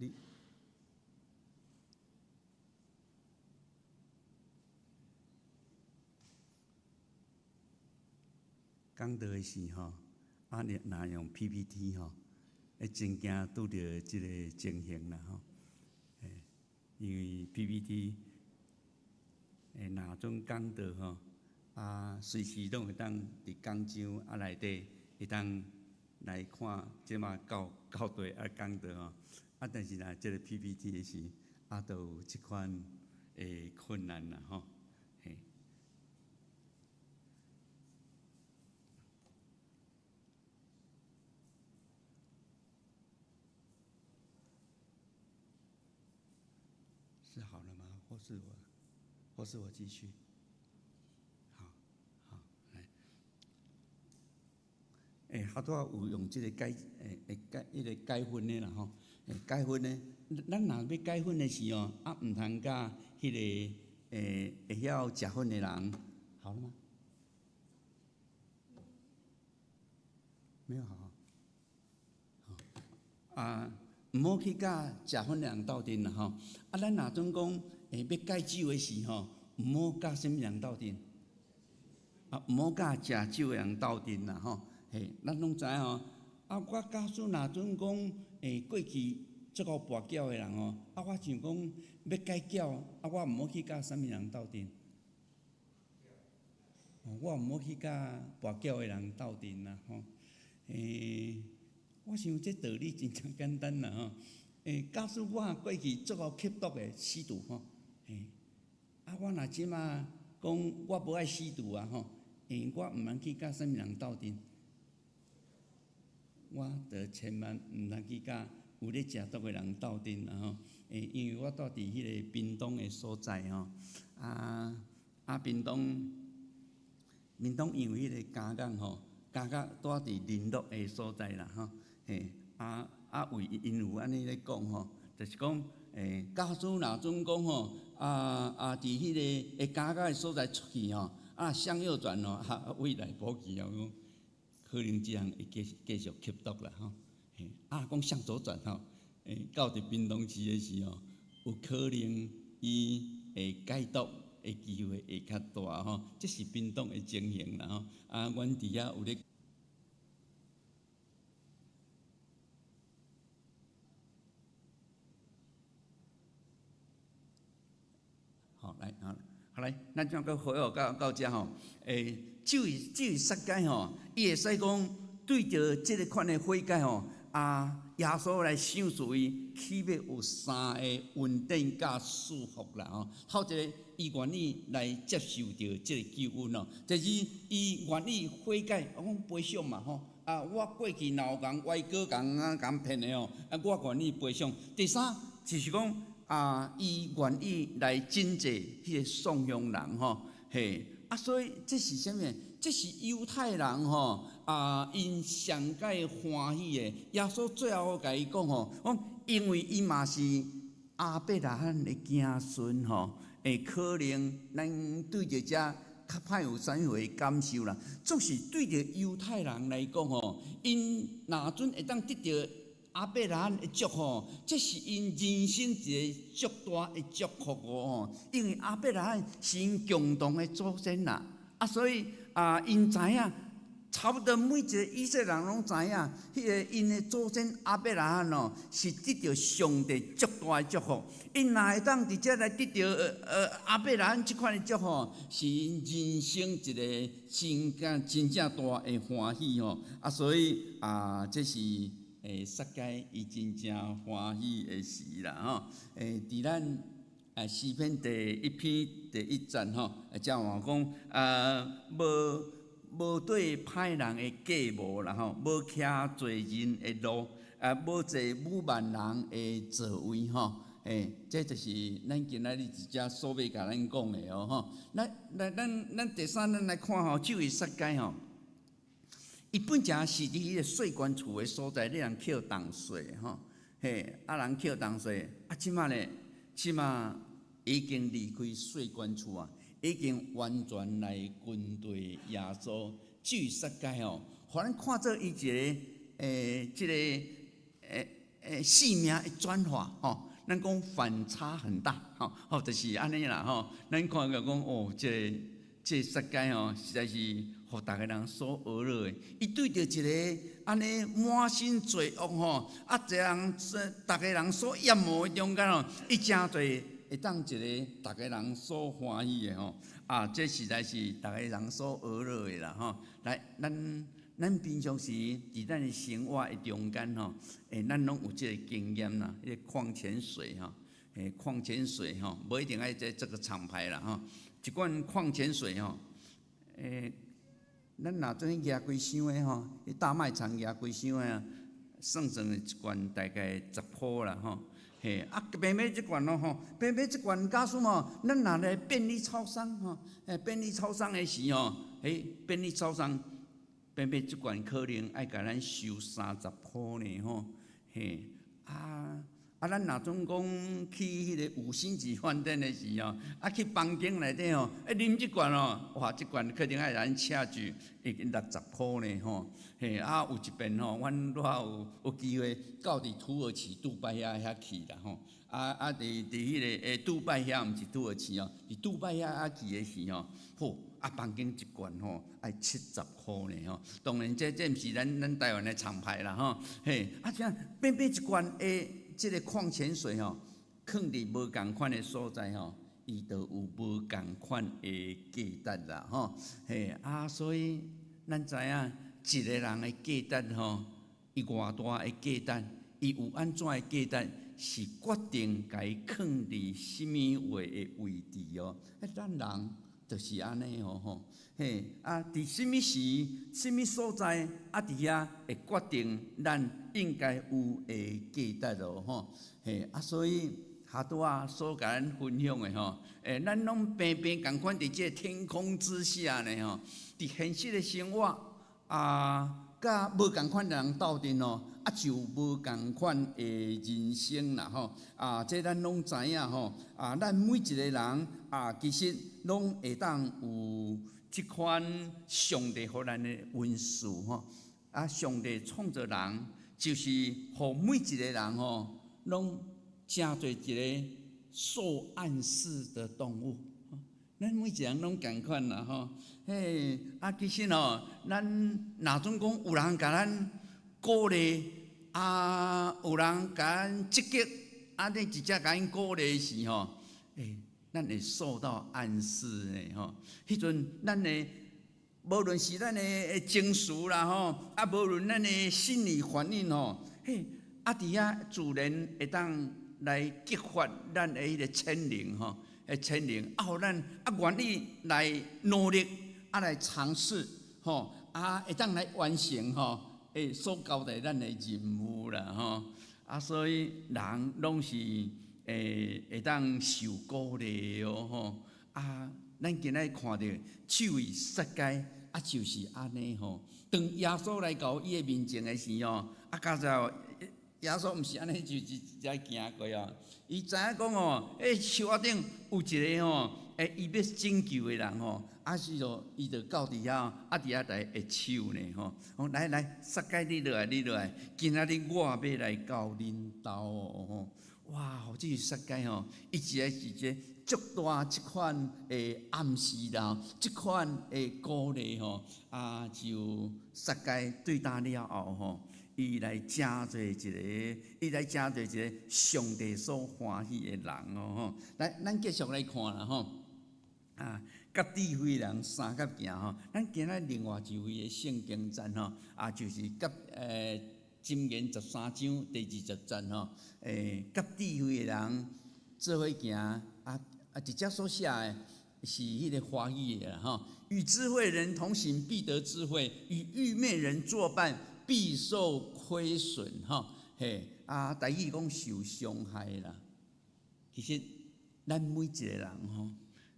你讲到的是吼，你若用 PPT 吼，会真惊拄着即个情形啦吼。因为 PPT 哪种讲到吼，随时拢会当伫讲章内底会当来看，即马到底讲到吼。但是若即个 PPT 的是都有即款困难啦吼。是好了吗？或是我继续？好，来，好多有用这个解分的啦吼，解分的，咱若要解分的时候，毋通甲迄个会晓食粉的人，好了吗？没有好，毋好去甲食粉的人斗阵啦吼。咱若总讲要解酒的时吼，毋好甲什么人斗阵？毋好甲食酒的人斗阵啦吼。咱拢知吼。我假使若准讲过去足够跋筊的人吼，我想讲要解筊，我毋好去甲什么人斗阵？我毋好去甲跋筊的人斗阵啦吼。我想这道理真正简单啦吼。假使我过去足够吸毒的吸毒吼，我若即马讲我无爱吸毒啊吼，我毋通去甲什么人斗阵？我着千万毋通去甲有咧食毒的人斗阵啦吼。因为我住伫迄个屏东的所在吼，屏东因为迄个家港吼，家港住伫林落的所在啦吼，为因有安尼咧讲吼，就是讲，假使若准讲吼，伫迄个家港的所在出去吼，向右转吼，未来保期哦，可能即项会继续吸毒啦吼。讲向左转吼，到伫屏东市的时候，有可能伊会戒毒的机会会较大吼。这是屏东的情形啦吼。阮伫遐有咧。好来，咱怎个回学到遮吼？酒是杀戒吼，伊会使讲对着即个款的悔改吼，耶稣来想属伊，起码有3个稳定甲束缚啦吼。头一个，伊愿意来接受着即个救恩咯；第二，伊愿意悔改，我讲赔偿嘛吼。我过去若有共歪哥共骗的吼，我愿意赔偿。第三，就是讲。伊愿意来真济迄个送养人吼，所以这是啥物？这是犹太人吼，因上界欢喜的。耶稣最后甲伊讲吼，因为伊嘛是亚伯拉罕的子孙吼，可能咱对着遮较歹有啥物的感受啦。总是对着犹太人来讲吼，因若准会当得到。亚伯拉罕的祝福，这是因人生一个足大的祝福哦。因为亚伯拉罕是因共同的祖先啦，所以因知影，差不多每一个以色列人拢知影，迄个因的祖先亚伯拉罕哦，是得到上帝足大的祝福。因若会当伫遮来得到亚伯拉罕即款的祝福，是因人生一个真正大的欢喜哦。所以这是。杀戒伊真正欢喜的事啦吼，伫咱诗篇第1篇第1节吼，才话讲无对歹人的计谋啦吼，无徛罪人的路，无坐侮慢人的座位吼，这就是咱今仔日一只所要甲咱讲的哦吼。咱第三，咱来看吼，酒是杀戒吼。伊本正是伫迄个税关处的所在，咧人扣重税吼，人扣重税，即马已经离开税关处啊，已经完全来跟对耶稣，至于杀戒吼，互咱看做伊一个即个性命的转化吼，咱讲反差很大吼，就是安尼啦吼。咱看个讲哦，这世界吼，实在是互大家人所娱乐的。伊对着一个安尼满身罪恶吼，一个人大家人所厌恶的中间吼，伊真侪会当一个大家人所欢喜的吼。这实在是大家人所娱乐的啦吼。来，咱平常时伫咱的生活的中间吼，咱拢有这个经验啦，迄个矿泉水吼，矿泉水吼，无一定爱在这个厂牌啦吼。一罐矿泉水吼，咱若做压规箱的吼，大卖场压规箱的啊，算一罐大概10块啦吼。偏偏这罐咯吼，偏偏这罐假使吼，咱若来便利超商吼，便利超商的时吼，便利超商偏偏这罐可能爱甲咱收30块呢吼，咱若总讲去迄个5星级饭店的时候，去房间内底吼，啉这罐哦，哇，这罐可能爱咱车住已经60块呢吼，有一遍吼，阮拄有机会到伫土耳其杜拜遐去啦吼，伫迄个杜拜遐，毋是土耳其哦，伫杜拜遐去的时候，房间一罐吼爱70块呢吼，当然这毋是咱台湾的厂牌啦吼，这偏偏一罐这个矿泉水吼，放伫无共款的所在吼，伊就有无共款的价值啦吼。所以咱知影一个人的价值吼，伊偌大的价值，伊有安怎的价值，是决定该放伫什么位置哦。咱人就是安尼吼，伫什么时、什么所在，伫遐会决定咱应该有的价值咯吼，所以哈拄所甲咱分享的吼，咱拢平平共款伫这天空之下呢吼，伫现实的生活甲无共款的人斗阵哦，就无共款的人生啦吼，这咱拢知影吼，咱每一个人其实拢会当有即款上帝互咱的恩赐吼，上帝创造人，就是互每一个人吼，拢真侪一个受暗示的动物。咱每一个人拢共款啦吼，其实吼，咱若总讲有人甲咱鼓励，有人甲咱积极，你直接甲咱鼓励时吼，咱会受到暗示呢吼。迄阵咱的无论是咱的情绪啦吼，无论咱的心理反应吼，伫遐自然会当来激发咱的迄个潜能吼。潜能互咱愿意来努力，来尝试吼，会当来完成吼，所交代咱的任务啦吼，所以人拢是会当受鼓励哦吼，咱今仔看到手为世界，就是安尼吼。当耶稣来到伊的面前的时候，加上耶稣毋是安尼就直接行过哦。伊知影讲哦，树仔顶有一个吼，伊要拯救的人吼，是咯，伊就到伫遐，伫遐来会手呢吼。来，世界你落来，今仔日我要来到恁兜哦。哇，这个世界吼，伊是一个足大即款的暗示啦，即款的鼓励吼，就世界对待了后吼。伊来真侪一个上帝所欢喜的人哦吼，来，咱继续来看啦吼，甲智慧人三甲行吼，咱今仔另外一位的圣经站吼，就是甲箴言13章第20节吼，甲智慧的人做伙行，直接所写的是迄个华语的吼，与智慧人同行，必得智慧；与愚昧人作伴，必受亏损吼，台语讲受伤害啦。其实咱每一个人吼，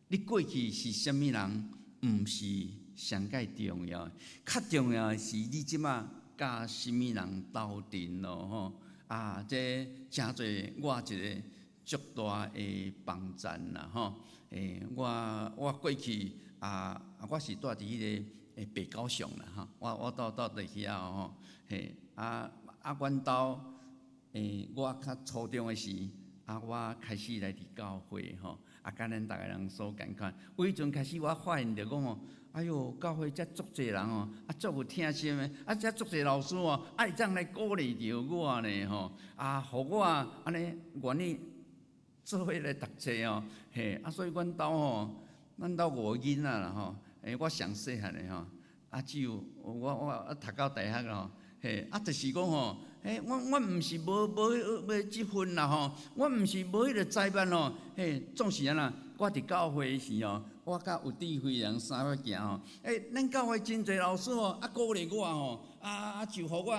你过去是啥物人，毋是上界重要的，较重要的是你即马甲啥物人斗阵咯吼。这真侪我一个足大的帮赞啦吼。我过去我是住伫迄个北高雄啦吼，我到伫遐吼，阮兜我较初中的时，我开始来伫教会吼，甲咱逐个人所共款。有迄阵开始，我发现着讲吼，哎哟，教会遮足侪人吼，足有听心的，遮足侪老师哦，会当来鼓励着我呢吼，互我安尼愿意做伙来读册哦，嘿，所以阮兜吼，咱兜5个囡仔啦吼，我上细汉的吼，只有我读到大学咯，嘿，就是讲吼。我毋是无积分啦吼，我毋是无迄个才办吼，总是安那，我伫教会时吼，我甲有智慧人三个行吼，咱教会真侪老师吼，鼓励我吼，就互我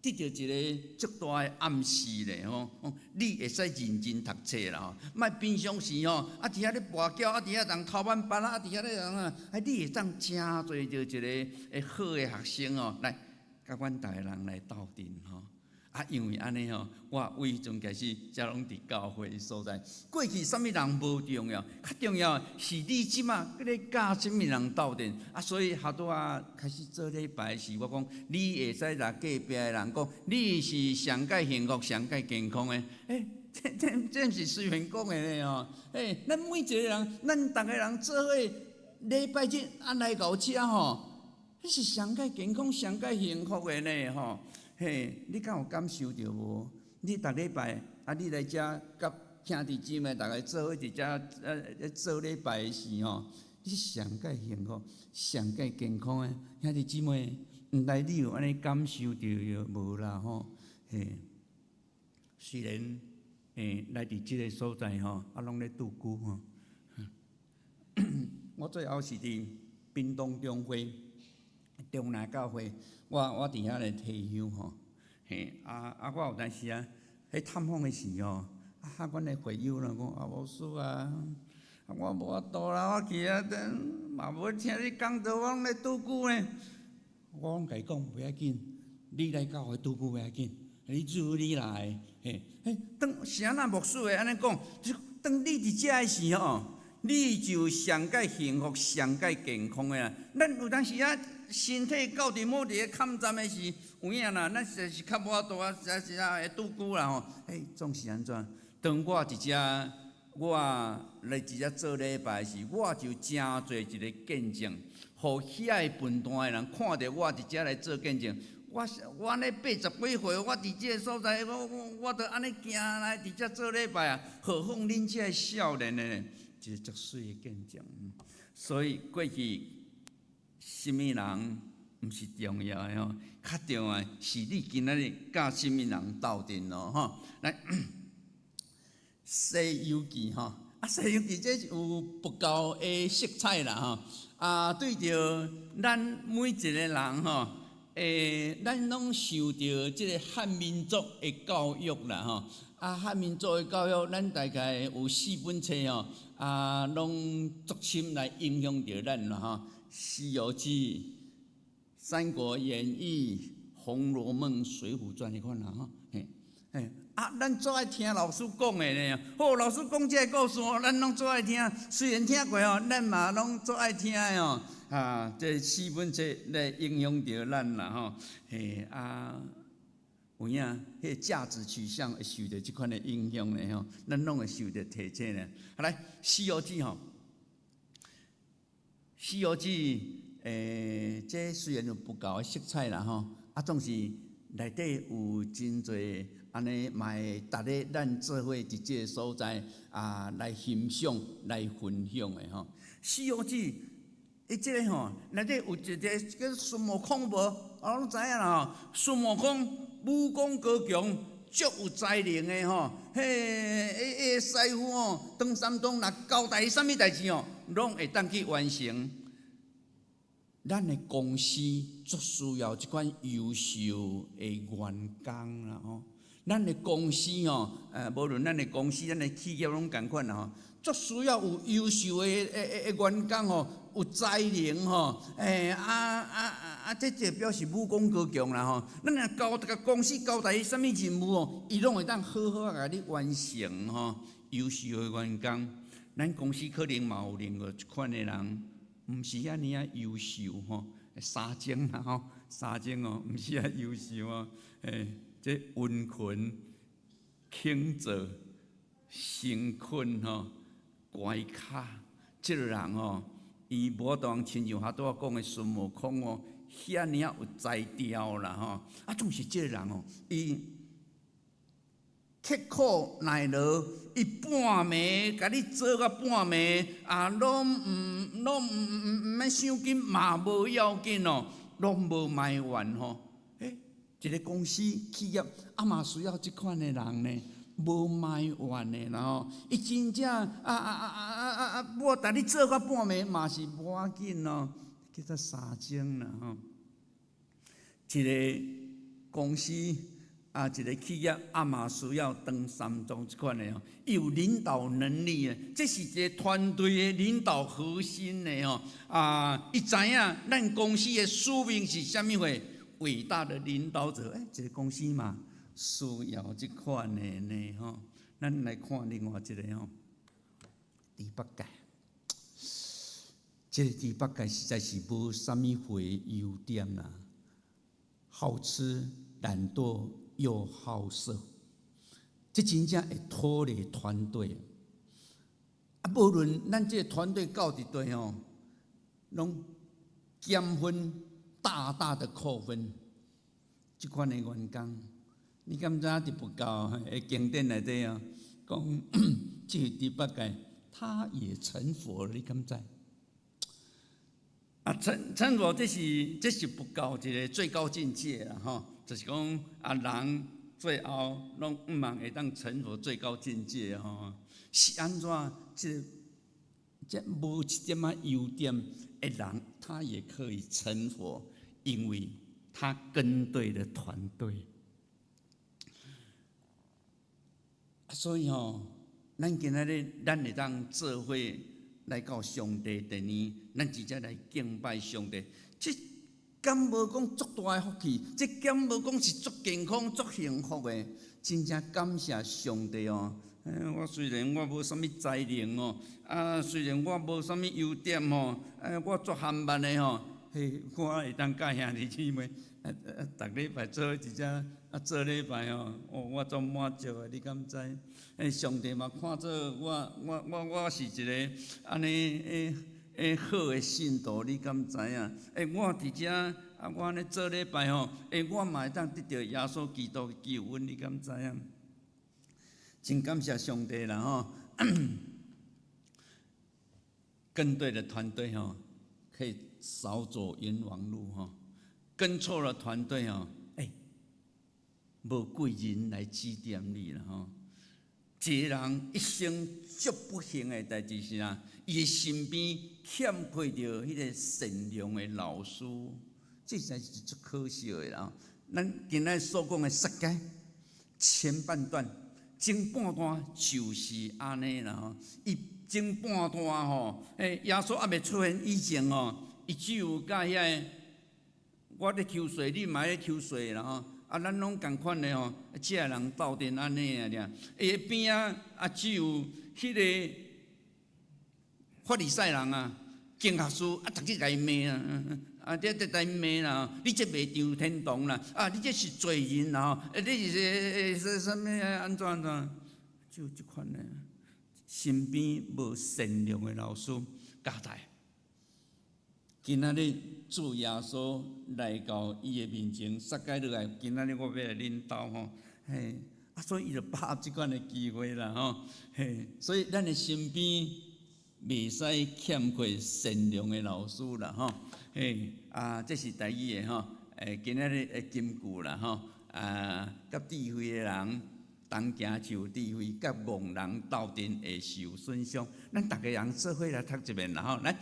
得到一个足大的暗示咧吼，你会使认真读册啦吼，莫平常时吼，伫遐咧跋筊，伫遐人偷班班伫遐咧人啊，你会当真做着一个好的学生哦，来。甲阮逐个人来斗阵吼，因为安尼吼，我为迄阵开始，才拢伫教会所在。过去啥物人无重要，较重要是你即马咧甲啥物人斗阵。所以下拄开始做礼拜时，我讲你会使来隔壁的人讲，你是上界幸福、上界健康的。这毋是随便讲的咧吼。咱每一个人，咱逐个人做伙礼拜日来到遮吼。迄是上界健康、上界幸福的呢吼，你敢有感受到无？你逐礼拜你来遮甲兄弟姊妹大家做伙伫遮做礼拜的时吼，你是上界幸福、上界健康的兄弟姊妹，毋知你有安尼感受到无啦吼？虽然来伫即个所在吼，拢咧拄久吼。我最后是伫屏东中会。中南教会，我伫遐来退休吼，我有当时迄探访的时吼，阮的会友啦讲牧师我无法度啦，我去嘛无听你讲道，我拢咧拄久呢。我拢甲伊讲袂要紧，你来教会拄久袂要紧，你只有你来，当是安那牧师会安尼讲，当你伫遮的时候，你就上界幸福、上界健康的啦。咱有当时身体到伫某一个坎站的时，有影啦，咱实是较无法度实会拄久啦吼。总是安怎？当我伫遮，我来伫遮做礼拜时，我就真侪一个见证，互遐个分段的人看着我伫遮来做见证。我安尼80几岁，我伫即个所在，我着安尼行来伫遮做礼拜何况恁遮少年呢？一个足水的见证。所以过去。什么人毋是重要的吼，较重要是你今仔日甲什么人斗阵咯吼。来，《西游记》吼，西游记这是有不够的色彩啦吼。对着咱每一个人吼，咱拢受着即个汉民族的教育啦吼。汉民族的教育，咱大概有4本册吼，拢足深来影响着咱啦吼。《西游记》《三国演义》《红楼梦》《水浒传》迄款啦吼，咱最爱听老师讲的呢。老师讲这个故事咱拢最爱听。虽然听过咱嘛拢最爱听的哦。这4本册来影响着咱啦吼。有影，迄价值取向会受到这款的影响呢吼，咱拢会受到提醒呢。来，《西游记》吼。《西游记》这虽然有不够的色彩啦吼，总是内底有真侪安尼，嘛会逐个咱做伙伫即个所在来欣赏、来分享的吼。《西游记》即个吼，内底有一个叫孙悟空无，拢知影啦吼。孙悟空武功高强，足有才能的吼。师傅哦，唐三藏若交代啥物代志哦，拢会当去完成。咱的公司足需要即款优秀的员工啦吼。咱的公司吼，无论咱的公司、咱的企业拢共款啦吼，足需要有优秀的员工吼，有才能吼。这就表示武功高强啦吼。咱若交个公司交代伊啥物任务哦，伊拢会当好好甲你完成吼。优秀的员工，咱公司可能嘛有另外一款的人，毋是遐尼优秀吼，三精啦吼，三精哦，毋是遐优秀哦。这温群、轻坐、身困吼、乖卡，这个人吼，伊无当亲像拄仔讲的孙悟空哦，遐尔有才调啦吼，啊，总是这个人哦，伊刻苦耐劳，伊半暝甲你做到半暝，啊，拢毋免伤紧，嘛无要紧哦，拢无埋怨吼。一个公司企业嘛需要即款的人呢，无埋怨的啦吼。伊真正我带你做到半暝嘛是无要紧哦，叫做三种啦吼。一个公司一个企业嘛需要当三种即款的哦，伊有领导能力的，这是一个团队的领导核心的哦。伊知影咱公司的使命是啥物货？伟大的领导者，一个公司嘛需要即款的呢吼。咱来看另外一个吼，猪八戒。这个猪八戒实在是无啥物货优点啦，好吃、懒惰又好色，这真正会拖累团队。无论咱这个团队到伫地吼，拢减分。大大的扣分，这款的员工，你敢知就不够？经典内底啊，讲这个猪八戒他也成佛了，你敢知？成佛这是不高一个最高境界啦吼，就是讲人最后拢毋茫会当成佛最高境界吼，是安怎？这无一点优点的人，他也可以成佛。因为他跟对了团队，所以咱今仔日咱会当做伙来到上帝殿里，咱直接来敬拜上帝。这敢无讲足大的福气？这敢无讲是足健康、足幸福的？真正感谢上帝哦！我虽然我无啥物才能虽然我无啥物优点我足含慢的我会当教兄弟姊妹，逐礼拜做一只做礼拜我足满足的，你敢知？上帝嘛看做我是一个安尼好的信徒，你敢知影？我伫遮我安尼做礼拜我嘛会当得到耶稣基督的救恩，你敢知影？真感谢上帝啦吼！跟对了团队可以少走冤枉路跟错了团队无贵人来指点你啦一个人一生足不幸的代志是啥？伊的身边欠缺着迄个善良的老师，这才是足可惜的啦。咱今仔所讲的世界前半段、前半段就是安尼啦伊前半段耶稣还未出现以前伊只有甲遐我咧抽水，你嘛咧抽水啦咱拢共款的这人斗阵安尼尔。伊边只有迄个法利赛人经学师逐日甲伊骂这在骂啦，你这袂上天堂啦，你这是罪人啦，你是啥物安怎？就即款的，身边无善良的老师教导。今仔日主耶稣来到伊的面前，撒该落来。今仔日我要来领导所以伊就把握即款的机会啦所以咱的身边袂使欠缺善良的老师啦这是第一个今仔日的金句啦甲智慧的人同行就智慧，甲戆人斗阵会受损伤。咱逐个人做伙来读一遍啦来。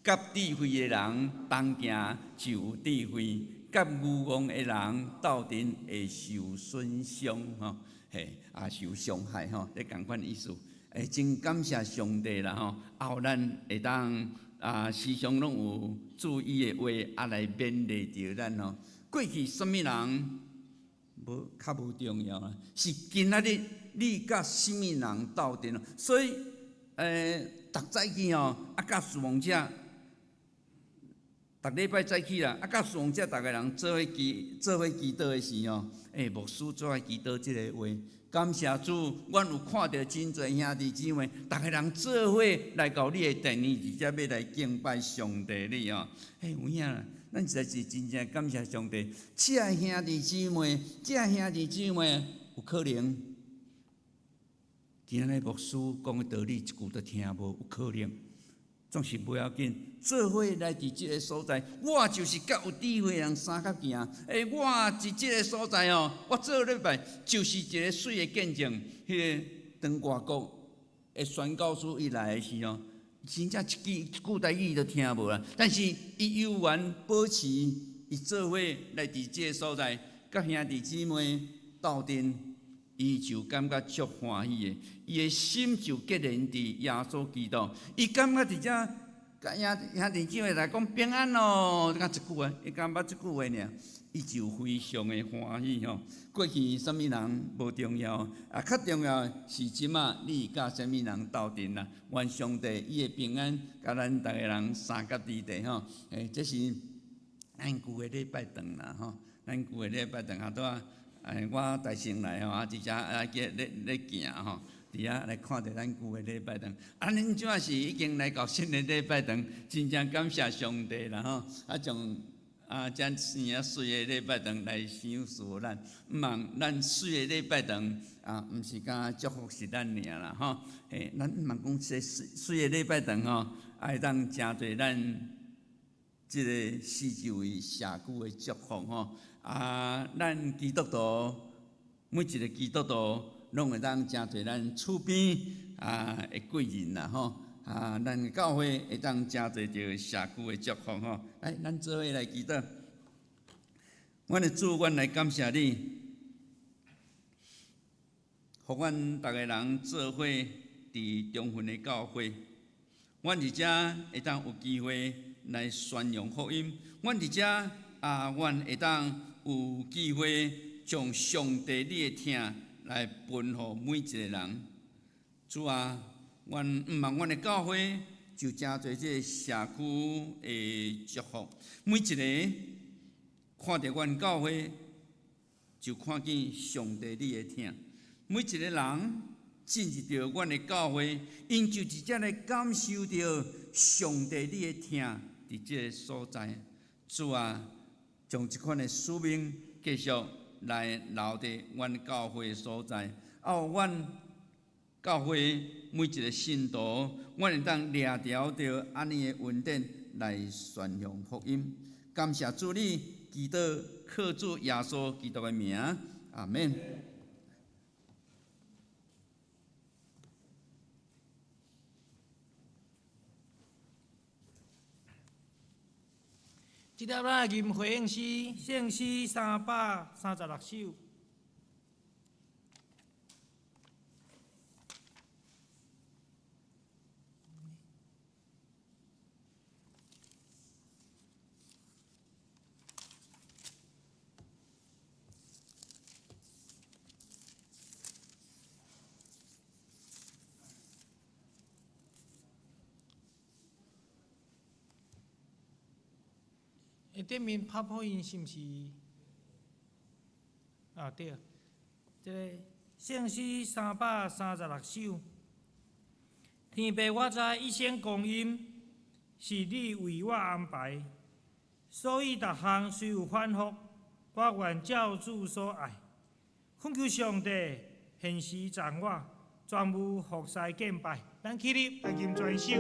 甲智慧的人同行就有智慧，甲愚妄的人斗阵会受损伤受伤害咧共款意思。真感谢上帝啦后咱会当时常拢有注意的话来勉励着咱过去什么人较无重要啦，是今仔日你甲什么人斗阵所以逐早起甲死亡者。逐礼拜早起啦，到上只逐个人做伙祈祷的时候，牧师做伙祈祷即个话。感谢主，阮有看到真侪兄弟姊妹，逐个人做伙来到你的殿里，而且要来敬拜上帝哩哦。有影啦，咱实在是真正感谢上帝。这兄弟姊妹有可能今仔日牧师讲的道理一句都听无，有可能。总是不要紧，做伙来伫即个所在，我就是较有智慧人三角行。我伫即个所在哦，我做礼拜就是一个水的见证。迄个当外国的宣教师伊来的时候，真正一句台语都听无啦。但是伊悠然保持，伊做伙来伫即个所在，甲兄弟姊妹斗阵，伊就感觉足欢喜的。伊的心就结连伫耶稣基督，伊感觉伫遮，甲兄弟姊妹来讲平安咯，甲一句话，伊感觉即句话尔，伊就非常的欢喜吼。过去什么人无重要，较重要是即马你甲什么人斗阵啦。愿上帝伊的平安，甲咱逐个人三角之地吼。这是咱旧的礼拜堂啦吼，咱旧的礼拜堂下拄我大先来吼，直接咧行吼。伫遐来看到咱旧的礼拜堂，恁怎是已经来到新的礼拜堂，真正感谢上帝啦吼！从遮生水的礼拜堂来享受咱，毋茫咱水的礼拜堂毋是敢祝福是咱尔啦吼！咱毋茫讲这水的礼拜堂吼，会当诚侪咱即个四周围社区的祝福吼！咱基督徒每一个基督徒。拢会当诚侪咱厝边的贵人啦吼，咱教会会当诚侪着社区的祝福吼。来，咱做伙来祈祷。阮的主，阮来感谢你，互阮逐个人做伙伫中分的教会，阮伫遮会当有机会来宣扬福音。阮伫遮阮会当有机会将上帝你的听。来分互每一个人，主啊，阮毋茫阮的教会就诚侪即个社区的祝福，每一个看到阮教会就看见上帝你的听，每一个人进入到阮的教会，因就直接来感受到上帝你的听伫即个所在。主啊，将即款的使命继续。来留伫阮教会所在，阮教会每一个信徒，阮会当掠条着安尼的恩典来宣扬福音。感谢主你，祈祷靠主耶稣基督的名，阿门。即条咱吟回应诗，圣诗336首。顶面拍破音是毋是？对，即个圣诗336首。天父，我知一生光阴是你为我安排，所以逐项虽有反复，我愿照主所爱。恳求上帝现时赞我，全无服侍敬拜。咱起立来吟全首。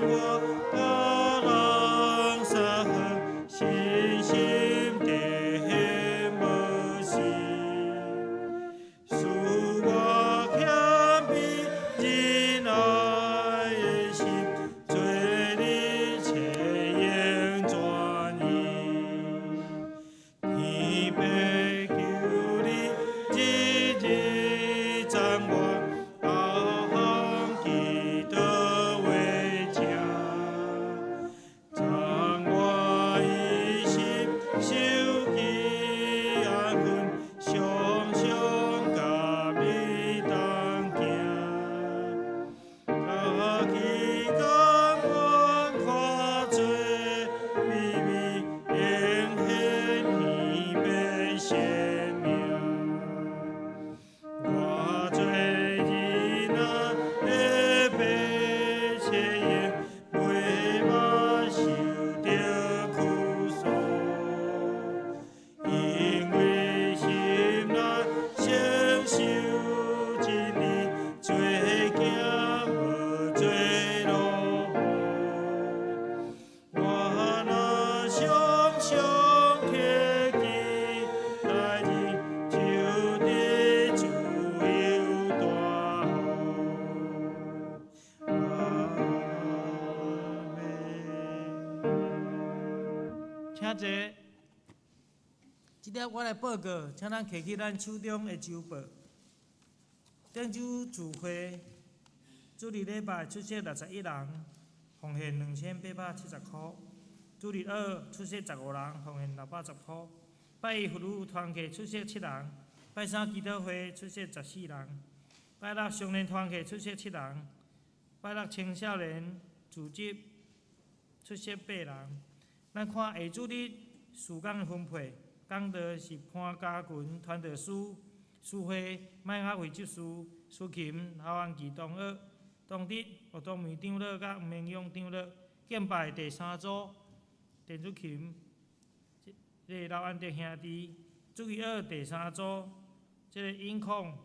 我高浪沙河，信心地无息。使我谦卑忍耐的心，做你切应专一。天父求你日日赞我，行基督为正，赞我一心守己安分，常常甲你同行。家己甘愿看做秘密，应献天父生命。我做囡仔的白切应，每晚受着苦楚，因为心内承受真理，做行无做落雨。我若常常刻记代志，就得自由大好。阿门。请坐。即条我来报告，请咱摕起咱手中的周报。郑州聚会主日礼拜出席61人，奉献2870块；主日二出席15人，奉献610块；拜一妇女团契出席7人；拜三基督会出席14人；拜六少年团契出席7人；拜六青少年组织出席8人。咱看下主日事工的分配，讲道是潘家群传道书、书会麦克会执事、苏琴、侯安琪同学。当日活动面长老甲吴明勇长老，敬拜第三组田祖琴、这个刘安德兄弟。主日二第三组，这个尹控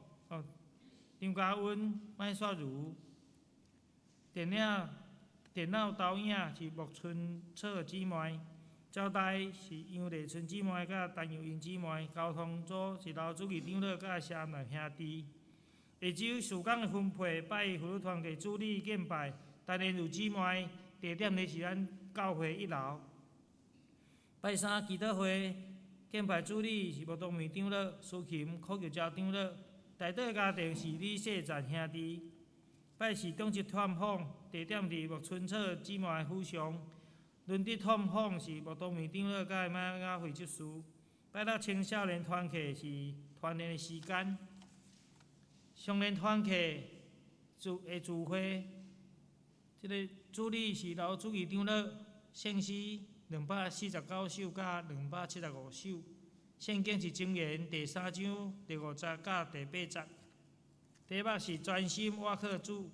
张家温、麦雪如。电脑导演是木村策姊妹，招待是杨丽春姊妹甲陈友英姊妹，交通组是刘主义长老甲谢南兄弟。下周事工的分配，拜一妇女团契主理敬拜，陈连如姊妹，地点咧是咱教会1楼。拜三基督会敬拜主理是木东面长老苏琴、柯玉昭长老，代祷家庭是李世赞兄弟。拜四中职探访，地点伫木村策姊妹府上。轮值探访是木东面长老甲麦雅会执事。拜六青少年团契是团练的时间。少年团契聚会，这个主理是刘主义长老，圣诗249首甲275首。圣经是箴言第3章第50甲第8节。题目是专心挖课主，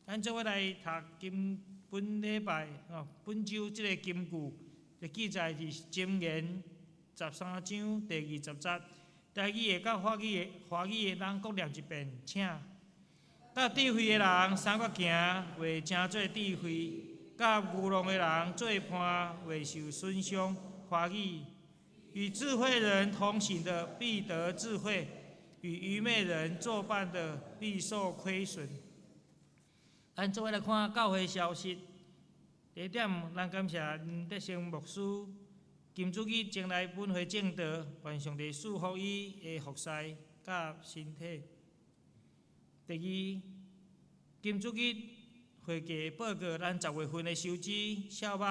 咱做伙来读本礼拜本周即个金句，就记载是箴言13章第20节。台语的甲华语的人各念一遍，请。甲智慧的人三角行，会真做智慧；甲愚弄的人做伴，会受损伤。华语与智慧人同行的，必得智慧。与愚昧人作伴的，必受亏损。咱做伙来看教会消息。第一点，咱感谢德生牧师今主日前来本会正道，愿上帝祝福伊的服侍甲身体。第二，今主日会计报告咱10月份的收支小目，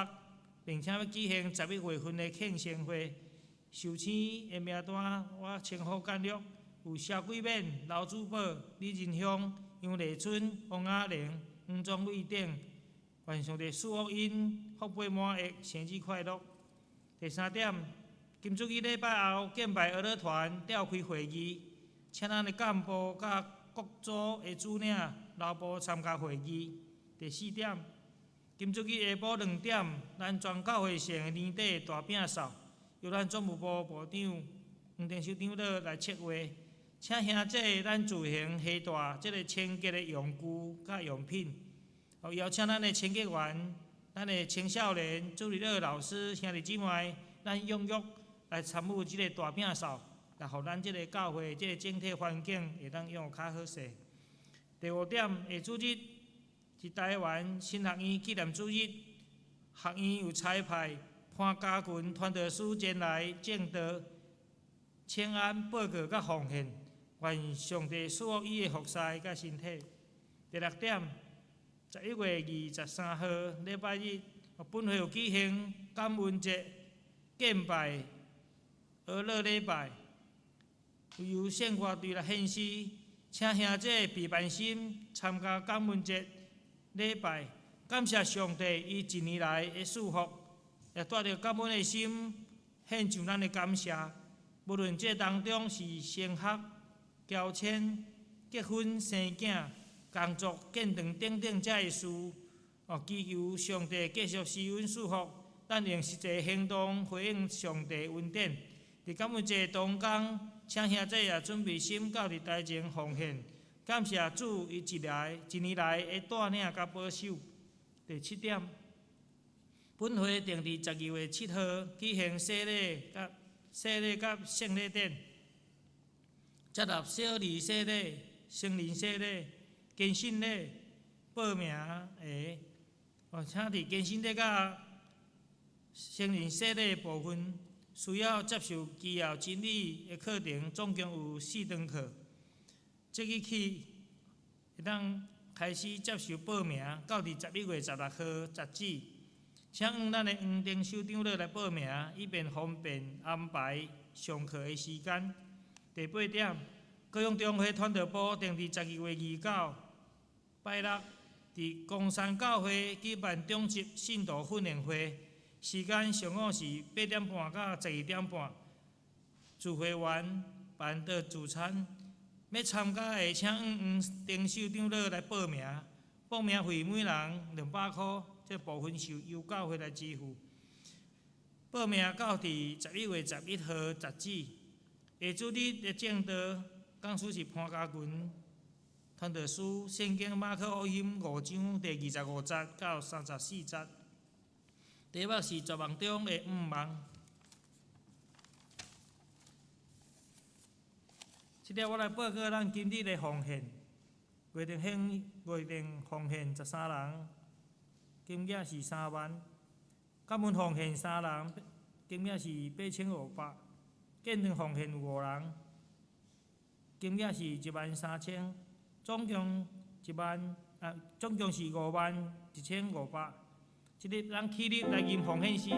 并且要举行11月份的庆生会。受请的名单我称呼简略。有萧贵勉、刘主宝、李仁香、杨丽春、王雅玲、黄宗瑞等，愿上帝祝福因福杯满溢，生日快乐。第三点，今主日礼拜后敬拜儿乐团召开会议，请咱的干部甲各组的主领留步参加会议。第四点，今主日下晡2点，咱全教会城的年底大饼扫，由咱总务部部长黄天修长老来策划。请兄姐咱自行携带这个清洁的用具甲用品，邀请咱的清洁员、咱的青少年、助理的老师、兄弟姊妹，咱踊跃来参与即个大摒扫，来互咱即个教会即个整体环境会当用较好势。第5点，下主日是台湾新学院纪念主日，学院有差派潘家群传道师前来正道、请安、报告甲奉献，愿上帝赐福伊的服侍甲身体。第6点，11月23号礼拜日，本会有举行感恩节、敬拜、俄乐礼拜，由献歌队来献诗，请兄姐备办心参加感恩节礼拜，感谢上帝伊一年来的祝福，也带着感恩的心献上咱的感谢。无论这当中是升学、交签、结婚、生囝、工作、建堂等等这些事，祈求上帝继续施恩赐福，咱用实际行动回应上帝恩典。伫感恩节当天，请兄弟也准备心到伫台前奉献，感谢主伊一年来的带领甲保守。第7点，本会定伫12月7号举行洗礼甲圣礼典，接纳小儿洗礼、成人洗礼、更新礼、报名的，请伫更新礼甲成人洗礼部分，需要接受基要真理的课程，总共有4堂课。即日起会当开始接受报名，到伫11月16号截止。请咱的黄丁首长老来报名，以便方便安排上课的时间。第8点，高雄中华传道部定伫12月29拜六，伫公山教会举办中级信徒训练会，时间上午是8点半到12点半。主会员办的主餐，要参加的请黄丁首长老来报名，报名费每人200块。这部分是由教会来支付。报名到伫11月11号截止。下主日的正道讲师是潘家群传道师，圣经马可福音5章第25节到34节。题目是10梦中的5梦。即条我来报告咱今日的奉献，约定奉献13人。金额是3万，感恩奉献3人，金额是8500，建堂奉献5人，金额是13000，总共是51500。即日咱起立来吟奉献诗。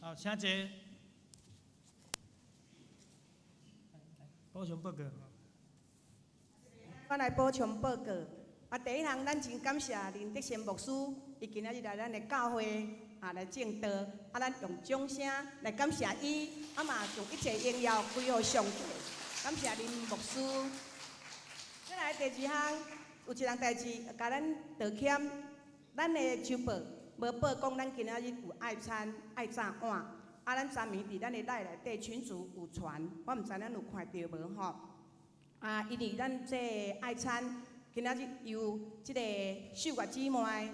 好，请坐。补充报告。我来补充报告。第一项，咱真感谢林德贤牧师，伊今仔日来咱的教会来正道，咱用掌声来感谢伊，嘛将一切荣耀归予上帝。感谢林牧师。再来第2项，有一项代志，甲咱道歉，咱的周报无报讲，咱今仔日有爱餐、爱炸碗，咱昨暝伫咱的内底群组有传，我毋知咱有看到无吼？因为咱这爱餐。今仔日由即个秀月姊妹、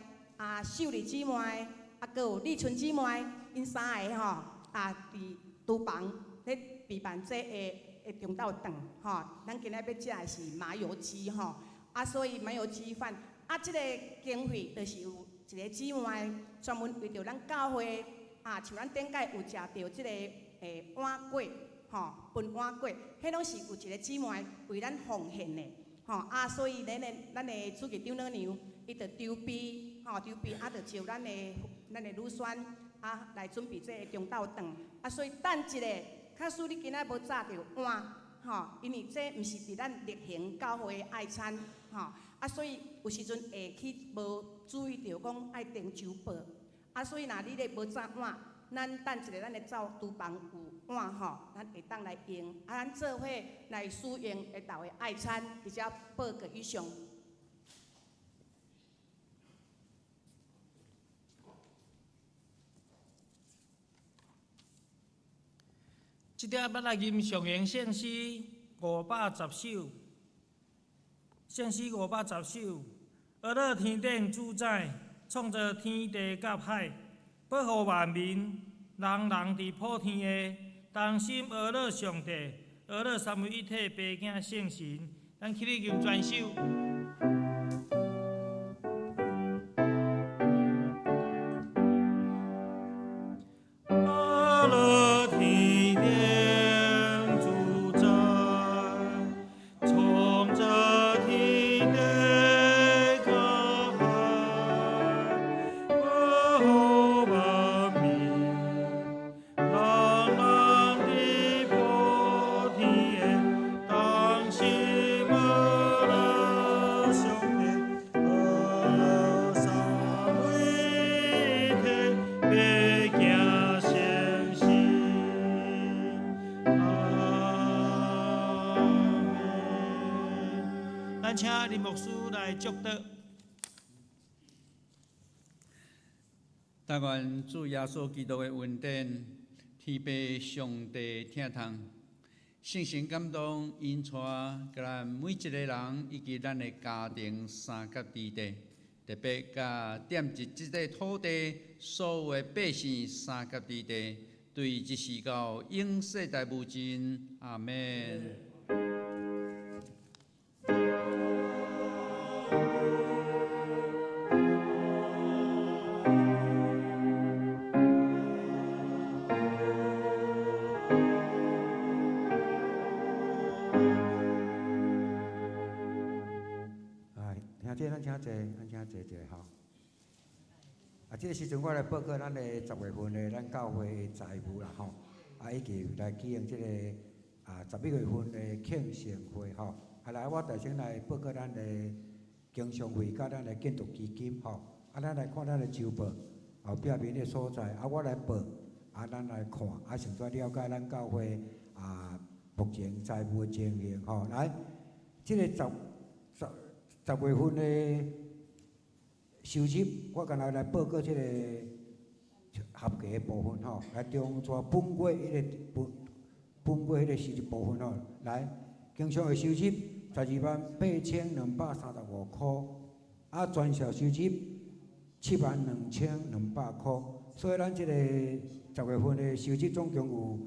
秀丽姊妹，阁有丽春姊妹，因3个吼，伫厨房咧备办这个中昼顿吼。咱今仔要食的是麻油鸡吼，所以麻油鸡饭。即个经费就是有一个姊妹专门为着咱教会，像咱顶届有食到即个碗粿吼，分碗粿，迄拢是有一个姊妹为咱奉献的。所以咱的主席长老娘，伊着筹备，就招咱的女宣来准备这个中昼顿。所以等一下，假使你今仔无炸着碗，吼，因为这毋是伫咱例行教会爱餐，吼，所以有时阵会去无注意着讲爱订酒报，所以若你咧无炸碗，咱等一下咱的厨房有碗吼，咱会当来用，咱做伙来使用下昼的爱餐，而且报告以上。即点要来吟上言圣诗510首，圣诗510首。阿乐天顶主宰，创造天地甲海，保护万民，人人伫普天下，同心阿乐上帝，阿乐三位一体，白子圣神。咱起立吟全首。阿乐天顶主宰，创造天地甲海，保护万民，人人伫普天下，同心阿乐上帝，阿乐三位一体，白子圣神。咱请林牧师来祝祷。但愿主耶稣基督的恩典，天父上帝听从，圣神感动，引带甲咱每一个人以及咱的家庭、三甲之地，特别甲惦记即个土地所有的百姓、三甲之地，对一时到永世代无尽。阿门。咱请坐吼。这个时阵我来报告咱的10月份的咱教会的财务啦吼，以及来举行这个11月份的庆盛会吼。来，我首先来报告咱的经常费甲咱的建筑基金吼。咱来看咱的周报，后壁面的所在，我来报，咱来看，先再了解咱教会目前财务的情形吼。来，这个10月份的收入，我刚才来报告这个合计的部分吼，来中抓本月迄个收入部分吼，来经常的收入128235块，全校收入72200块，所以咱这个10月份的收入总共有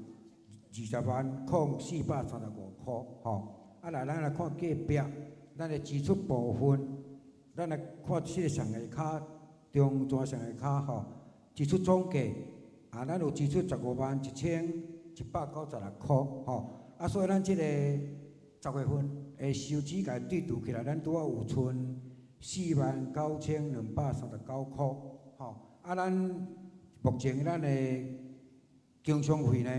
200435块吼。来，咱来看隔壁，咱的支出部分。咱来看这个上下卡，中专上下卡吼，支出总计咱有支出151196块吼，所以咱这个10月份的收支甲对除起来，咱拄有剩49239块吼，咱目前咱的经常费呢，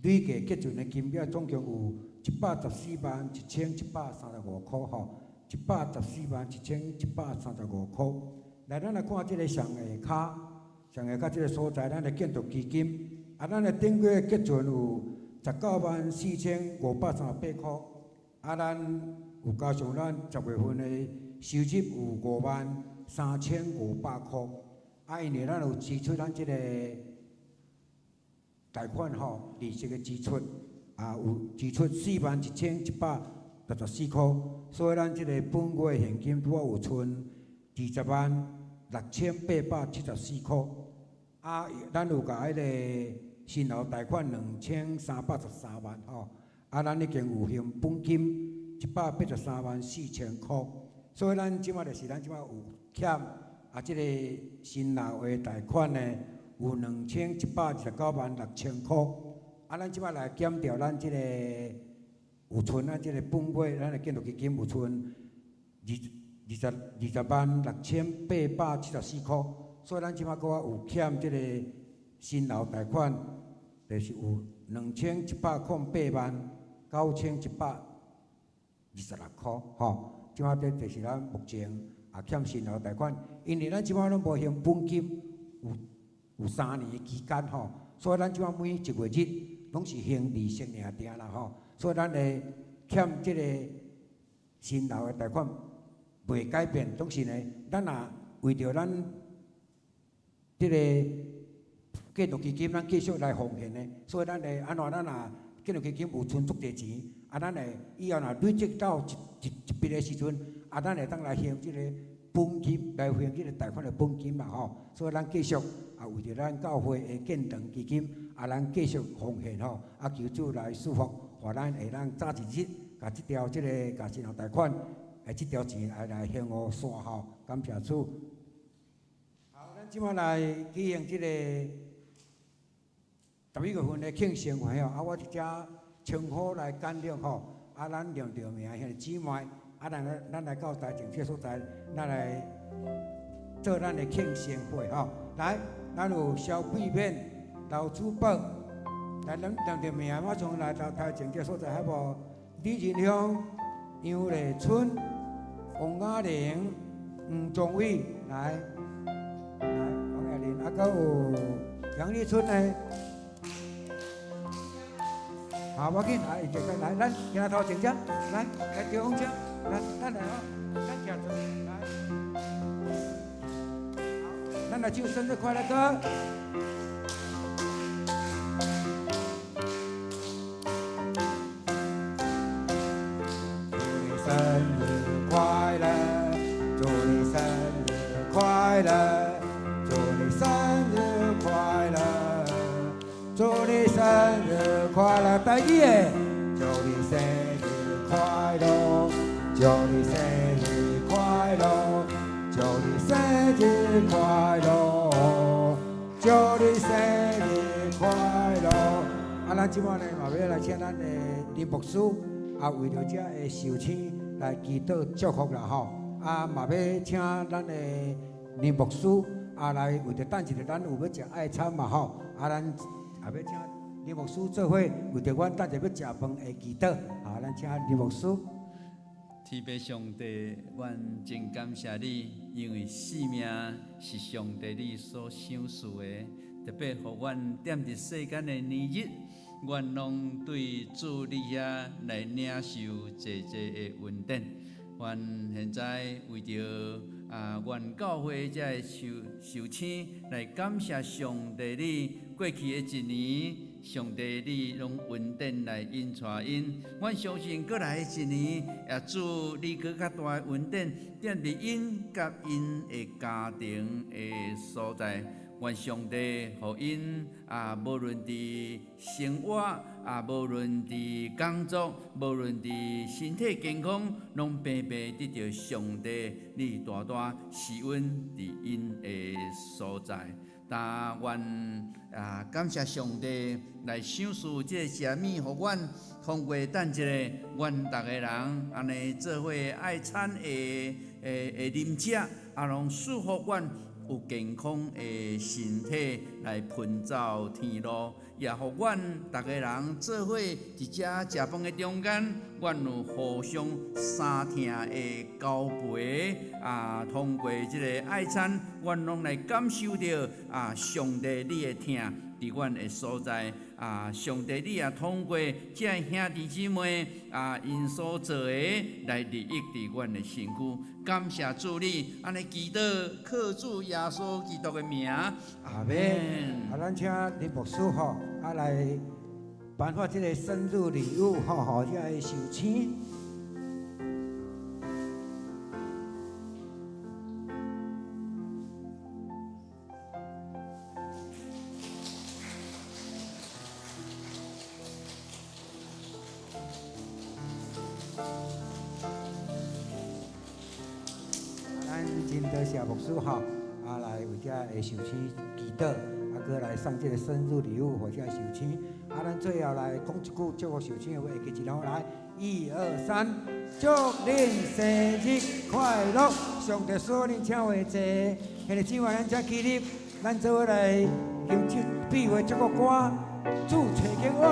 累计结存的金额总共有1141735块吼。1141735块。来，咱来看这个上下卡这个所在，咱的建筑基金，咱的顶月结存有194,538块，咱有加上咱10月份的收入有53500块，因为咱有支出咱这个贷款吼，利息的支出有支出41164块。所以咱这个本月现金拄有剩206874块，咱有甲迄个新楼贷款2313万吼，咱已经有还本金1834000块，所以咱即马就是咱即马有欠这个新楼的贷款呢有21296000块，咱即马来减掉咱这个。有剩这个本月咱的建筑基金有剩206874块，所以咱即马搁有欠这个新楼贷款，就是有2708万， 9126块，吼。即摆这就是咱目前欠新楼贷款，因为咱即摆拢无还本金，有3年的期间吼，所以咱即摆每1月日拢是还利息尔定啦吼，所以咱的欠即个新楼的贷款袂改变，总是呢，咱若为着咱即个建筑基金，咱继续来奉献呢，所以咱会安怎？咱若建筑基金有存足侪钱，咱会以后若累积到一笔的时阵，咱会当来还即个本金，来还即个贷款的本金嘛吼。所以咱继续为着咱教会的建堂基金，咱继续奉献吼，求主来祝福，互咱会当早一日，甲即条甲信用贷款，即条钱来还互线吼，感谢主。好，咱即摆来举行即个11月份的庆生会吼，我伫遮称呼来简略吼，咱念着名遐姊妹，咱来到台前这所在，咱来做咱的庆生会吼。来，咱有肖桂面、刘珠宝，来咱念着名，马上来到台前这所在，还无李仁香、杨丽春、王雅玲、黄宗伟，来，王雅玲，还有杨丽春呢。好，我紧来，来，咱行头前遮，来中央遮，来，咱来哦，咱行出来，好，咱来唱生日快乐歌。祝你生日快乐，祝你生日快乐，祝你生日快乐。祝你生日快乐，大家耶！祝你生日快乐，祝你生日快乐，祝你生日快乐，祝你生日快乐。咱即摆呢，嘛要来请咱的林牧师，为着这的寿星来祈祷祝福啦吼。嘛要请咱的林牧师，来为着等一下咱有要食爱餐嘛吼，咱。也要请李牧师做伙，为着阮等下要食饭会祈祷，咱请李牧师。天父上帝，阮真感谢你，因为生命是上帝你所赏赐的，特别互阮踮伫世间的年日，阮拢对主你遐来领受济的恩典。阮现在为着阮教会这个寿星来感谢上帝你。过去的一年，上帝你拢恩典来引带因，阮相信过来的一年，也祝你更较大的恩典踮伫因甲因的家庭的所在。愿上帝互因无论伫生活无论伫工作，无论伫身体健康，拢平平得到上帝你大大施恩伫因的所在。但愿感谢上帝来赏赐这食物，互阮通过等一个，阮逐个人安尼做伙爱餐的啉食，拢祝福阮有健康的身体来奔走天路，也互阮逐个人做伙伫遮食饭的中间，阮有互相相听的交陪通过这个爱餐，阮拢来感受到上帝你的听伫阮的所在上帝你也通过这兄弟姊妹因所做的来利益伫阮的身躯。感谢主你，安尼祈祷靠主耶稣基督的名，阿门。咱请林牧师吼，来颁发这个生日礼物吼，这个寿星。真多谢牧师吼，来为这个寿星祈祷，搁来送这个生日礼物，或者寿星。咱最后来讲一句祝福寿星的话，会记一路来，1、2、3，祝恁生日快乐！上帝所恁请话济，现在今晚咱才起立，咱做伙来用这比划这个歌，主找紧我。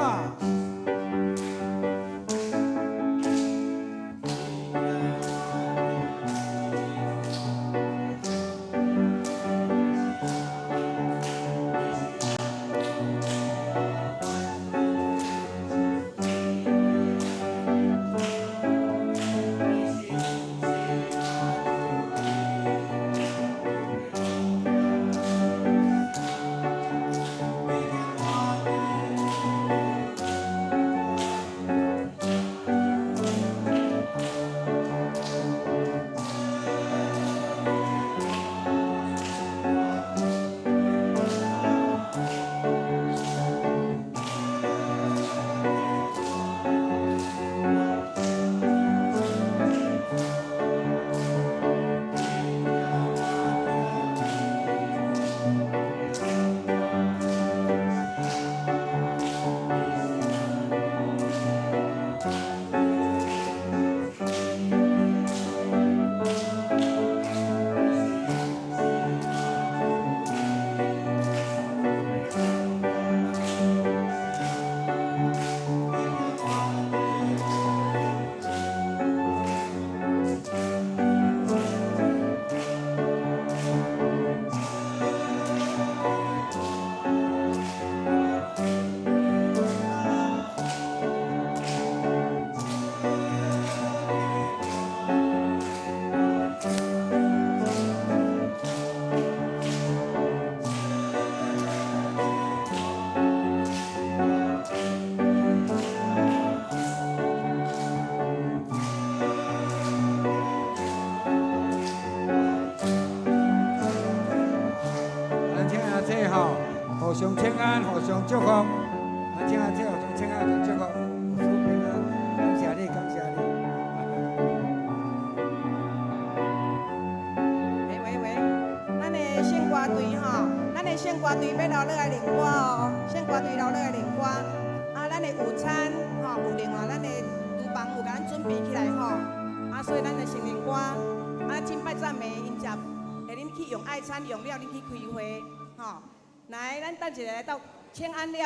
互相请安，互相祝福。啊，请啊，这互相请安，互相祝福，福平安。感谢你，感谢你。喂，咱的献歌队吼，咱的献歌队要留落来练歌哦，献歌队留落来练歌。啊，咱的午餐吼，有另外咱的厨房有甲咱准备起来吼。啊，所以咱就先练歌。啊，敬拜赞美因食，下恁去用爱餐用了，恁去开会吼。来，咱等一下来到请安了。